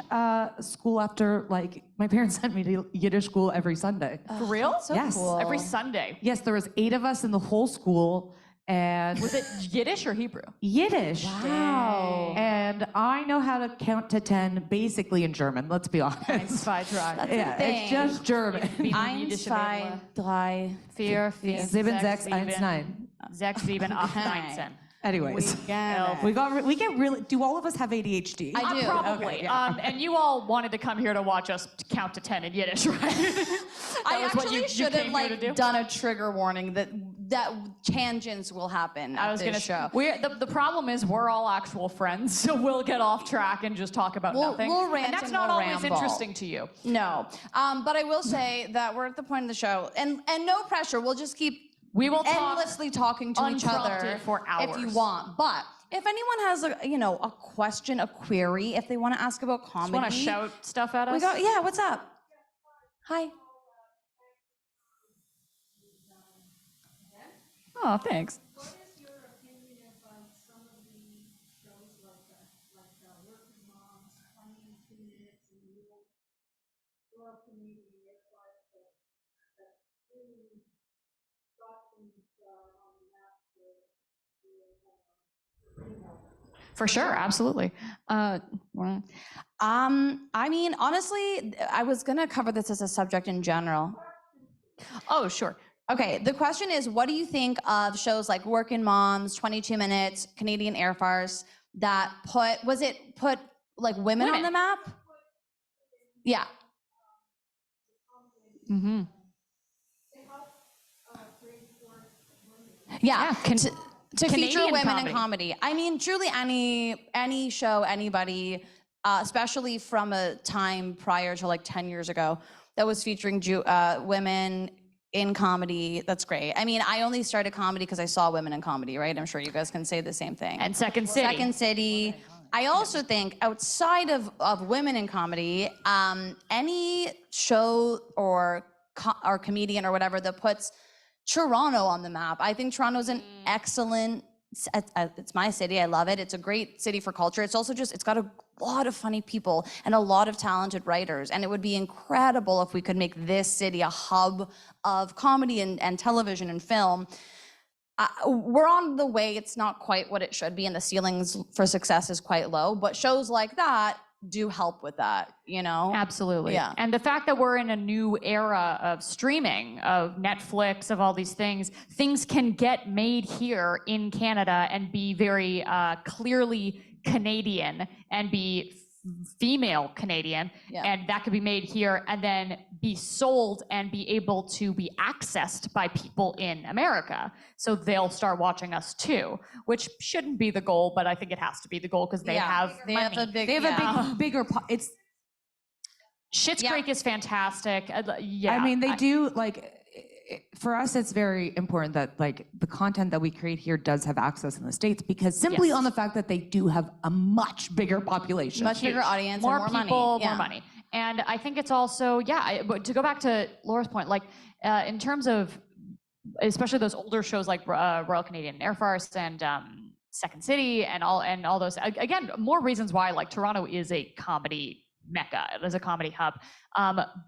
school after, like, my parents sent me to Yiddish school every Sunday. For real? So Yes. cool. Every Sunday. Yes, there was 8 of us in the whole school, and Was it Yiddish or Hebrew? Yiddish. Wow. And I know how to count to 10 basically in German, let's be honest. Zwei, drei. Yeah, it's thing. just German. Eins, zwei, drei, 4, 4, 7, 6, 1, 9. 6, 7, 8, 19. Anyways, Yeah. we get really, do all of us have ADHD? I do. Probably. Okay, yeah. And you all wanted to come here to watch us count to 10 in Yiddish, right? I was what you actually should came have here to do? like done a trigger warning that tangents will happen at I was this gonna show. The problem is we're all actual friends, so we'll get off track and just talk about nothing. we'll rant and that's and not we'll always ramble. interesting to you. No, but I will say that we're at the point of the show, and no pressure. We'll just keep We will talk endlessly talking to each other unprompted for if you hours. want. But if anyone has a question, a query, if they want to ask about comedy, want to shout stuff at us. we go. Yeah, what's up? Hi. Oh, thanks. For sure, absolutely. I mean, honestly, I was gonna cover this as a subject in general. Oh, sure. Okay, the question is, what do you think of shows like Working Moms, 22 Minutes, Canadian Air Farce that put like women on the map? Yeah. Mm-hmm. Yeah. To feature Canadian women comedy. in comedy. I mean, truly any show, anybody, especially from a time prior to like 10 years ago, that was featuring women in comedy. That's great. I mean, I only started comedy because I saw women in comedy, right? I'm sure you guys can say the same thing. And Second City. Second City. I also think outside of women in comedy, any show or comedian or whatever that puts Toronto on the map. I think Toronto's an excellent, it's my city, I love it. It's a great city for culture. It's also just, it's got a lot of funny people and a lot of talented writers. And it would be incredible if we could make this city a hub of comedy and television and film. We're on the way, it's not quite what it should be, and the ceilings for success is quite low, but shows like that do help with that, you know? Absolutely. Yeah. And the fact that we're in a new era of streaming, of Netflix, of all these things can get made here in Canada and be very clearly Canadian and be female Canadian, and that could be made here and then be sold and be able to be accessed by people in America. So they'll start watching us too, which shouldn't be the goal, but I think it has to be the goal because they have money. They have a bigger. It's Schitt's Creek is fantastic. I mean, they do like. For us, it's very important that like the content that we create here does have access in the States, because simply on the fact that they do have a much bigger population, much bigger audience, more and more people, money. more money. And I think it's also, but to go back to Laura's point, like in terms of especially those older shows like Royal Canadian Air Force and Second City and all those, again, more reasons why like Toronto is a comedy mecca, it is a comedy hub.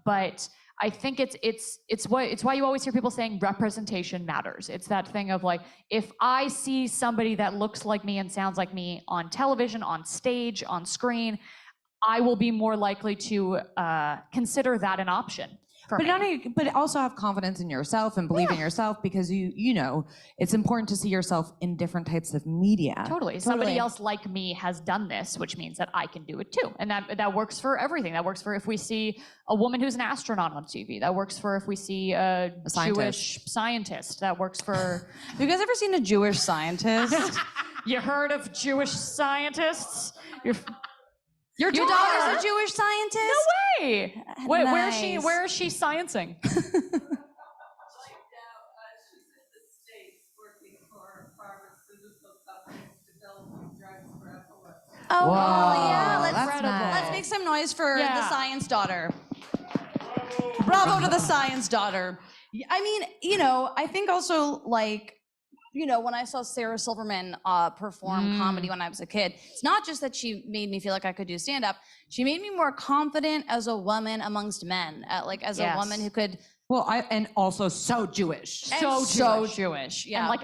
But I think it's why you always hear people saying representation matters. It's that thing of like, if I see somebody that looks like me and sounds like me on television, on stage, on screen, I will be more likely to consider that an option. But also have confidence in yourself and believe in yourself, because you know it's important to see yourself in different types of media. Totally. Somebody else like me has done this, which means that I can do it too. And that works for everything. That works for if we see a woman who's an astronaut on TV. That works for if we see a Jewish scientist. That works for... Have you guys ever seen a Jewish scientist? You heard of Jewish scientists? Your daughter's a Jewish scientist? No way! Wait, Nice. where is she sciencing? Oh, Wow, yeah. that's nice. Let's make some noise for the science daughter. Bravo to the science daughter. I mean, you know, I think also like, you know, when I saw Sarah Silverman perform comedy when I was a kid, it's not just that she made me feel like I could do stand-up. She made me more confident as a woman amongst men, like as a woman who could. Well, and also so Jewish. So Jewish. Yeah. And like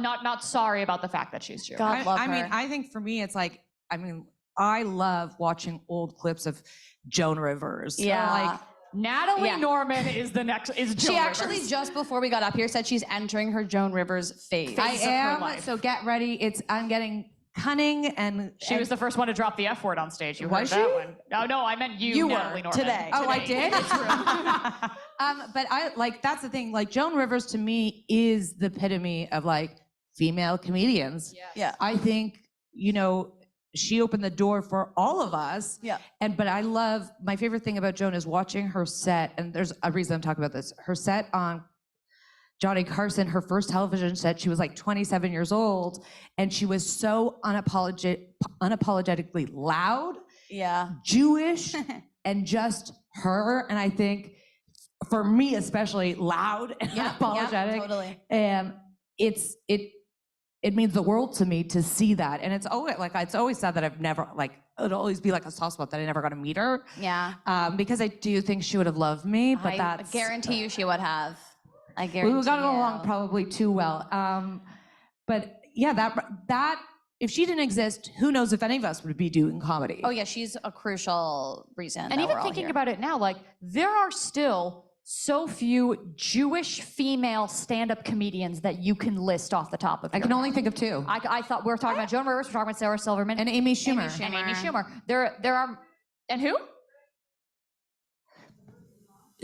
not sorry about the fact that she's Jewish. God love her. I mean, I think for me, it's like, I mean, I love watching old clips of Joan Rivers. Yeah. Like, Natalie Norman is the next. She actually, just before we got up here, said she's entering her Joan Rivers phase. I am. So get ready. I'm getting cunning, and she was the first one to drop the F word on stage. You heard Was that she? one? No, I meant you You Natalie were Norman. today. Oh, I did. But I like, that's the thing. Like, Joan Rivers to me is the epitome of like female comedians. Yeah. I think, you know, she opened the door for all of us. Yeah. But I love, my favorite thing about Joan is watching her set, and there's a reason I'm talking about this. Her set on Johnny Carson, her first television set, she was like 27 years old, and she was so unapologetically loud, Jewish, and just her. And I think for me especially, loud and unapologetic. Yeah, totally. It means the world to me to see that. And it's always sad that I've never, like, it'll always be like a soft spot that I never got to meet her. Yeah. Because I do think she would have loved me, but I guarantee you she would have. I guarantee we got along probably too well. But yeah, that if she didn't exist, who knows if any of us would be doing comedy. Oh yeah, she's a crucial reason. And even thinking about it now, like there are still so few Jewish female stand-up comedians that you can list off the top of your I can only think of two. I thought we were talking about Joan Rivers, we're talking about Sarah Silverman. And Amy Schumer. And Amy Schumer. There are, and who?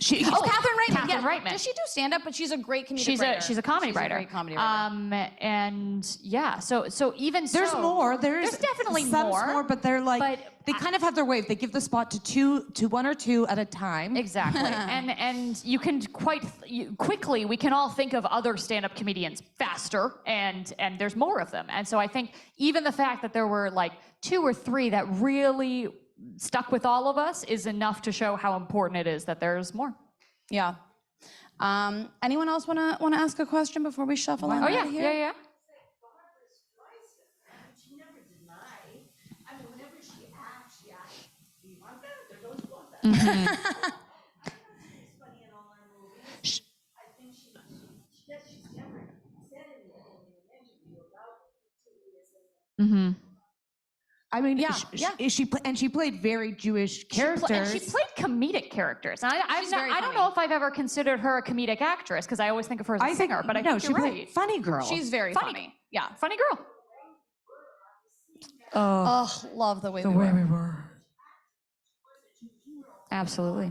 She, Oh, Catherine Reitman. Catherine Yeah. Reitman. Does she do stand-up? But she's a great comedic She's writer. a comedy writer. A great comedy writer. And yeah, so even there's so, more. There's definitely some more. but they're like but they kind of have their wave. They give the spot to one or two at a time. Exactly. and you can quickly, we can all think of other stand-up comedians faster, and there's more of them. And so I think even the fact that there were like 2 or 3 that really stuck with all of us is enough to show how important it is that there's more. Yeah. Anyone else wanna ask a question before we shuffle on? Oh out yeah, of here? yeah. She never denied. I mean, whenever she acts, do you want that? Or don't you want that? It's funny in all our movies. I think she's never said anything in an interview about Judaism. I mean, Yeah, she played very Jewish characters. And she played comedic characters. And I don't know if I've ever considered her a comedic actress, because I always think of her as a singer, but I think she you're played right. funny girl. She's very funny. Yeah. Funny girl. Oh, love the way we were. Absolutely.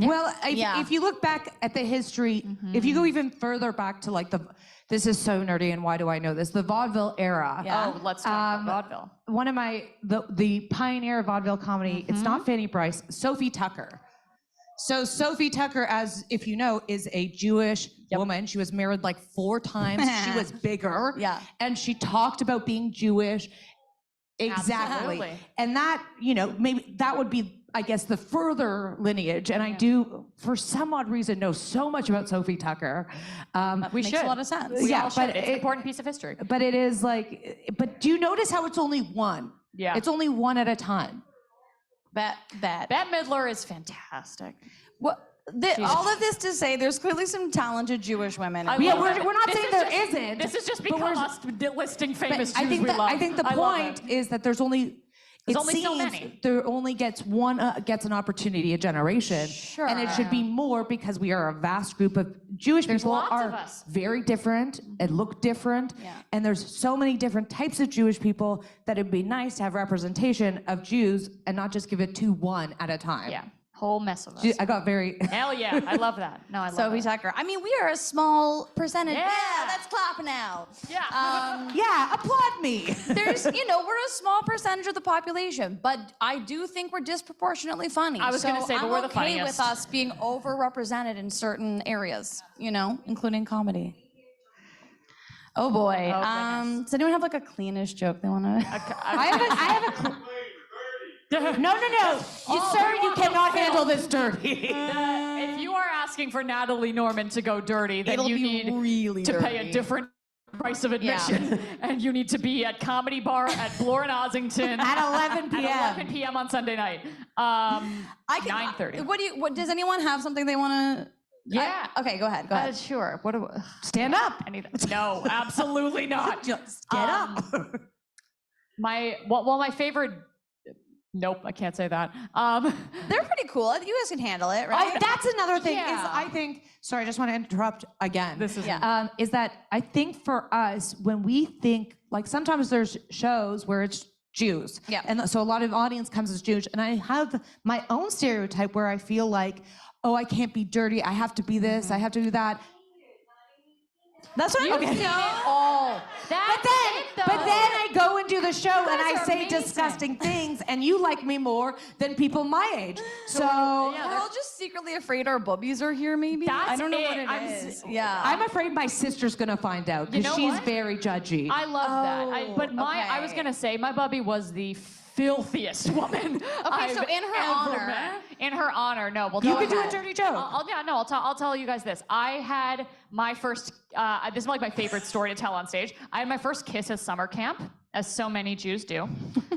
Well, Yeah. if you look back at the history, if you go even further back to like this is so nerdy, and why do I know this? The vaudeville era. Yeah. Oh, let's talk about vaudeville. One of the pioneer of vaudeville comedy, it's not Fanny Bryce, Sophie Tucker. So Sophie Tucker, as if you know, is a Jewish woman. She was married like 4 times. She was bigger. Yeah. And she talked about being Jewish. Exactly. Absolutely. And that, maybe that would be, I guess, the further lineage. And I do, for some odd reason, know so much about Sophie Tucker. We Makes should. a lot of sense. We Yeah, all should. but It's an important piece of history. But it is like, but do you notice how it's only one? Yeah. It's only one at a time. Bette Midler is fantastic. all of this to say, there's clearly some talented Jewish women. Yeah, love we're not This saying is there just- isn't. This is just but because we're- us listing famous But Jews we love. I think the love point it. is that there's only. There's it only so seems many. there only gets an opportunity a generation, and it should be more because we are a vast group of Jewish people lots are of us. very different and look different, and there's so many different types of Jewish people that it'd be nice to have representation of Jews and not just give it to one at a time. Yeah, whole mess of us. I got very. Hell yeah, I love that. No, I love Sophie that. Tucker. I mean, we are a small percentage. Yeah. Let's clap now. Yeah. Yeah, applaud me. There's, we're a small percentage of the population, but I do think we're disproportionately funny. I was gonna say, but I'm we're the okay funniest. with us being overrepresented in certain areas, including comedy. Oh boy. goodness. Does anyone have like a cleanish joke they want to? I have a. No. Sir, you cannot handle this dirty. If you are asking for Natalie Norman to go dirty, then It'll you be need really to pay dirty. a different price of admission, and you need to be at Comedy Bar at Bloor and Ossington At 11 p.m. At 11 p.m. on Sunday night. 9:30. What does anyone have something they want to? Yeah. Okay, go ahead. Sure. What do? Stand up. Anything? No, absolutely not. Just get up. My favorite. Nope, I can't say that. They're pretty cool. You guys can handle it, right? That's another thing. Is Yeah. I think. Sorry, I just want to interrupt again. This is Is that I think for us when we think like sometimes there's shows where it's Jews. Yeah. And so a lot of audience comes as Jewish, and I have my own stereotype where I feel like, oh, I can't be dirty. I have to be this. I have to do that. That's what I'm seen it all. But then I go and do the show and I are say amazing. disgusting things, and you like me more than people my age. So We're all just secretly afraid our bubbies are here, maybe? I don't know what it. it is. Yeah. I'm afraid my sister's gonna find out because know she's what? very judgy. I love that. But I was okay. gonna say my bubby was the filthiest woman. Okay, so in her honor. In her honor, no. Well, You go could do a ahead. dirty joke. I'll tell you guys this. I had my first. This is like my favorite story to tell on stage. I had my first kiss at summer camp, as so many Jews do.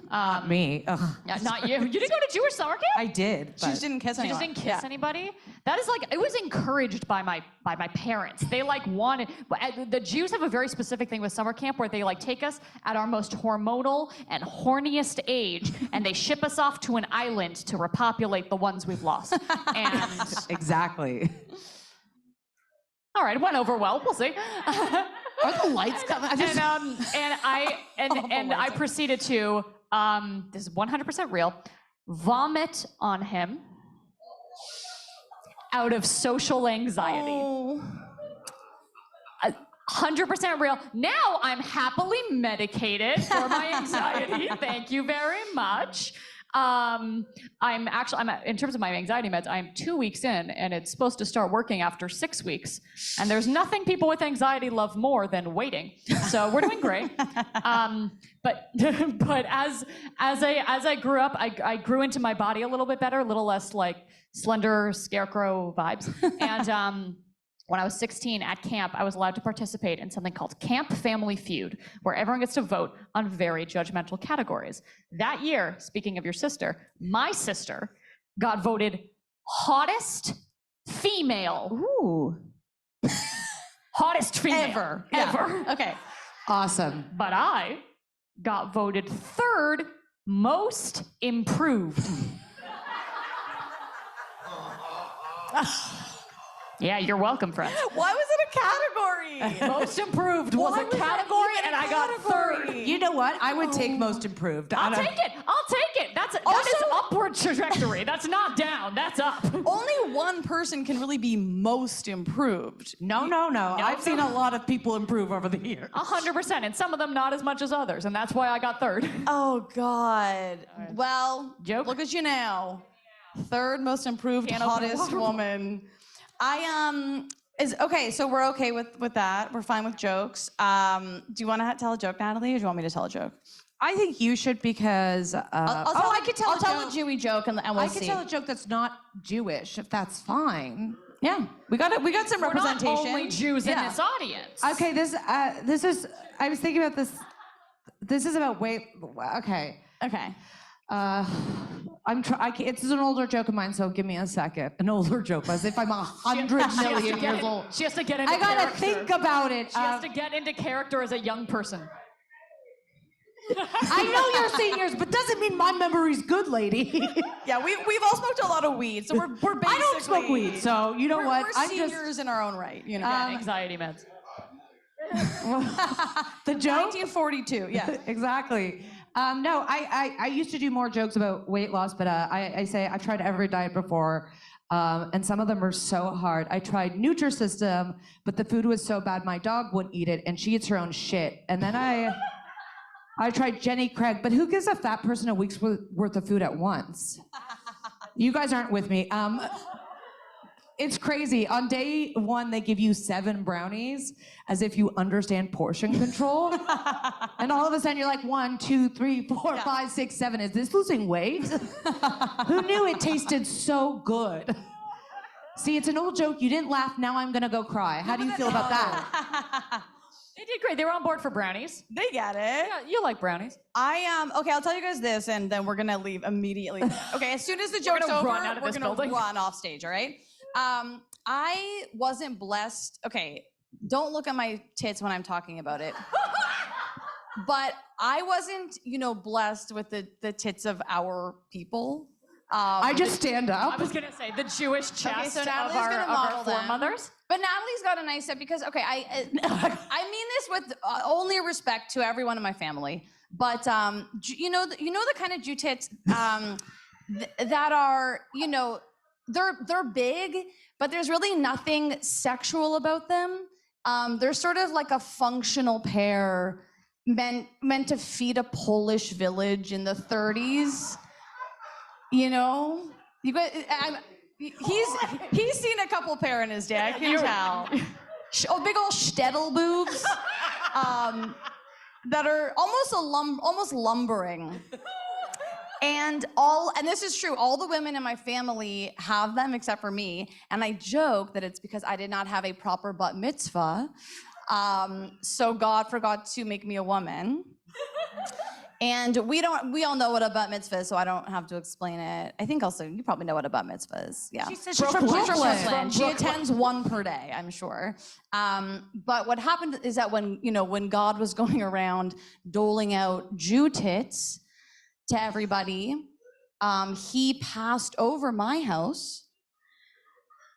Not me. Ugh. Not you. You didn't go to Jewish summer camp? I did. She just didn't kiss You anyone. just didn't kiss anybody? That is like, it was encouraged by my parents. They like wanted, the Jews have a very specific thing with summer camp where they like take us at our most hormonal and horniest age and they ship us off to an island to repopulate the ones we've lost. And Exactly. all right, it went over well, we'll see. Are the lights coming? And I proceeded to, this is 100% real, vomit on him out of social anxiety. 100% real. Now I'm happily medicated for my anxiety. Thank you very much. I'm in terms of my anxiety meds, I'm 2 weeks in, and it's supposed to start working after 6 weeks. And there's nothing people with anxiety love more than waiting. So we're doing great. But as I grew up, I grew into my body a little bit better, a little less like slender scarecrow vibes. And when I was 16 at camp, I was allowed to participate in something called Camp Family Feud, where everyone gets to vote on very judgmental categories. That year, speaking of your sister, my sister got voted hottest female. Ooh. Hottest female. Ever. Okay. Awesome. But I got voted third most improved. Yeah, you're welcome, friends. Why was it a category? Most improved was a category, and I got third. You know what? I would take most improved. I'll take it. That is upward trajectory. That's not down. That's up. Only one person can really be most improved. No. I've seen a lot of people improve over the years. 100%, and some of them not as much as others, and that's why I got third. Oh, God. Well, Joke? Look at you now. Third most improved, hottest woman. Okay, so we're okay with that. We're fine with jokes. Do you want to tell a joke, Natalie, or do you want me to tell a joke? I think you should because. I could tell. I'll tell a Jewy joke and we'll see. I could tell a joke that's not Jewish, if that's fine. Yeah, we got some We're representation. not only Jews in this audience. Okay, this is. I was thinking about this. This is about weight. Okay. Okay. It's an older joke of mine, so give me a second. An older joke, as if I'm 100 million years old. She has to get into I gotta character. think about it. She has to get into character as a young person. I know you're seniors, but doesn't mean my memory's good, lady. Yeah, we've all smoked a lot of weed, so we're basically. I don't smoke weed, so you know what? We're seniors in our own right, you know. Anxiety meds. The joke? 1942. Yeah. Exactly. No, I used to do more jokes about weight loss, but I say I've tried every diet before, and some of them are so hard. I tried Nutrisystem, but the food was so bad my dog wouldn't eat it, and she eats her own shit. And then I tried Jenny Craig, but who gives a fat person a week's worth of food at once? You guys aren't with me. It's crazy. On day 1, they give you 7 brownies as if you understand portion control. And all of a sudden you're like, 1, 2, 3, 4, 5, 6, 7. Is this losing weight? Who knew it tasted so good? See, it's an old joke. You didn't laugh. Now I'm going to go cry. How do you feel about that? They did great. They were on board for brownies. They get it. Yeah, you like brownies. Okay, I'll tell you guys this, and then we're gonna leave immediately. Okay, as soon as the joke's gonna over, run out of we're this gonna building. run off stage, all right? I wasn't blessed. Okay, don't look at my tits when I'm talking about it. But I wasn't, blessed with the tits of our people. I just stand up. I was gonna say the Jewish chest so of Natalie's our gonna model them. foremothers. But Natalie's got a nice set because, okay, I mean this with only respect to everyone in my family. But you know the kind of Jew tits that are, they're big, but there's really nothing sexual about them. They're sort of like a functional pair meant to feed a Polish village in the 30s. You guys, he's seen a couple pair in his day, I can tell. Big old shtetl boobs that are almost lumbering. And this is true, all the women in my family have them except for me. And I joke that it's because I did not have a proper bat mitzvah. So God forgot to make me a woman. And we all know what a bat mitzvah is, so I don't have to explain it. I think also you probably know what a bat mitzvah is. Yeah. She says she's from Brooklyn. She attends one per day, I'm sure. But what happened is that when God was going around doling out Jew tits to everybody, he passed over my house,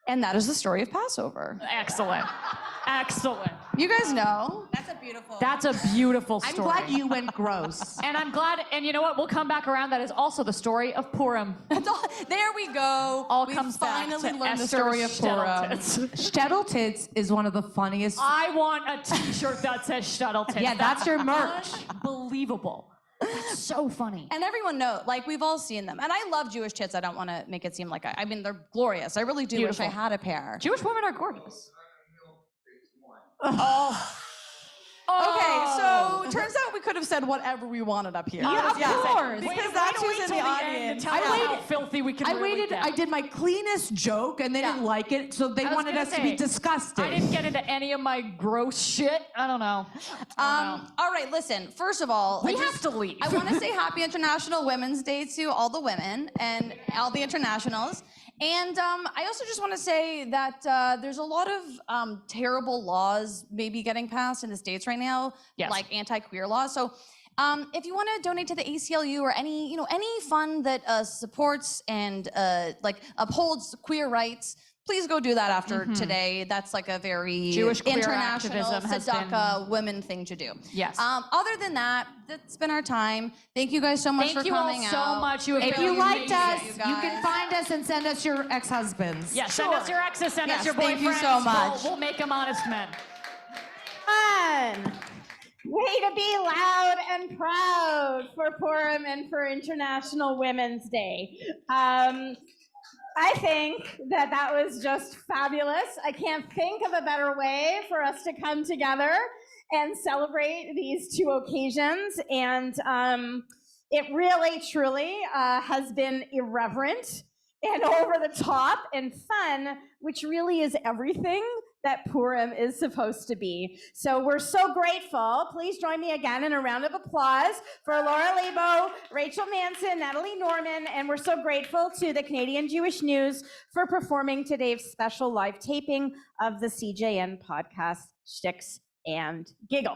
and that is the story of Passover. Excellent. You guys know. That's a beautiful. That's a beautiful I'm story. glad you went gross. And I'm glad, and you know what? We'll come back around. That is also the story of Purim. That's all. There we go. All we comes back finally to learned the Esther story of Purim. Shtetl-tits. Shtetl tits is one of the funniest. I want a T-shirt that says Shtetl-tits. Yeah, that's your merch. Unbelievable. That's so funny. And everyone knows, like, we've all seen them. And I love Jewish tits. I don't want to make it seem like I mean, they're glorious. I really do Beautiful. wish I had a pair. Jewish women are gorgeous. Okay, so turns out we could have said whatever we wanted up here. Yeah, of course. Because that's who's in the audience. Tell us how filthy we can I really waited. get. I did my cleanest joke, and they didn't like it, so they I was wanted gonna us to be say, disgusting. I didn't get into any of my gross shit. I don't know. All right, listen, first of all, We have to leave. I want to say happy International Women's Day to all the women and all the internationals. And I also just want to say that there's a lot of terrible laws maybe getting passed in the States right now, Yes. like anti-queer laws. So if you want to donate to the ACLU or any fund that supports and like upholds queer rights, please go do that after today. That's like a very Jewish queer international activism has tzedakah women thing to do. Yes. Other than that, that's been our time. Thank you guys so much for Thank you all coming out. so much. You have If been you liked amazing. us, you you guys. can find us and send us your ex-husbands. Yes, send us your exes, send us Yes, your thank boyfriends. you so much. We'll make them honest men. Fun. Way to be loud and proud for Purim and for International Women's Day. I think that was just fabulous. I can't think of a better way for us to come together and celebrate these two occasions. And it really, truly has been irreverent and over the top and fun, which really is everything that Purim is supposed to be. So we're so grateful. Please join me again in a round of applause for Laura Leibow, Rachel Manson, Natalie Norman, and we're so grateful to the Canadian Jewish News for performing today's special live taping of the CJN podcast, Shticks and Giggles.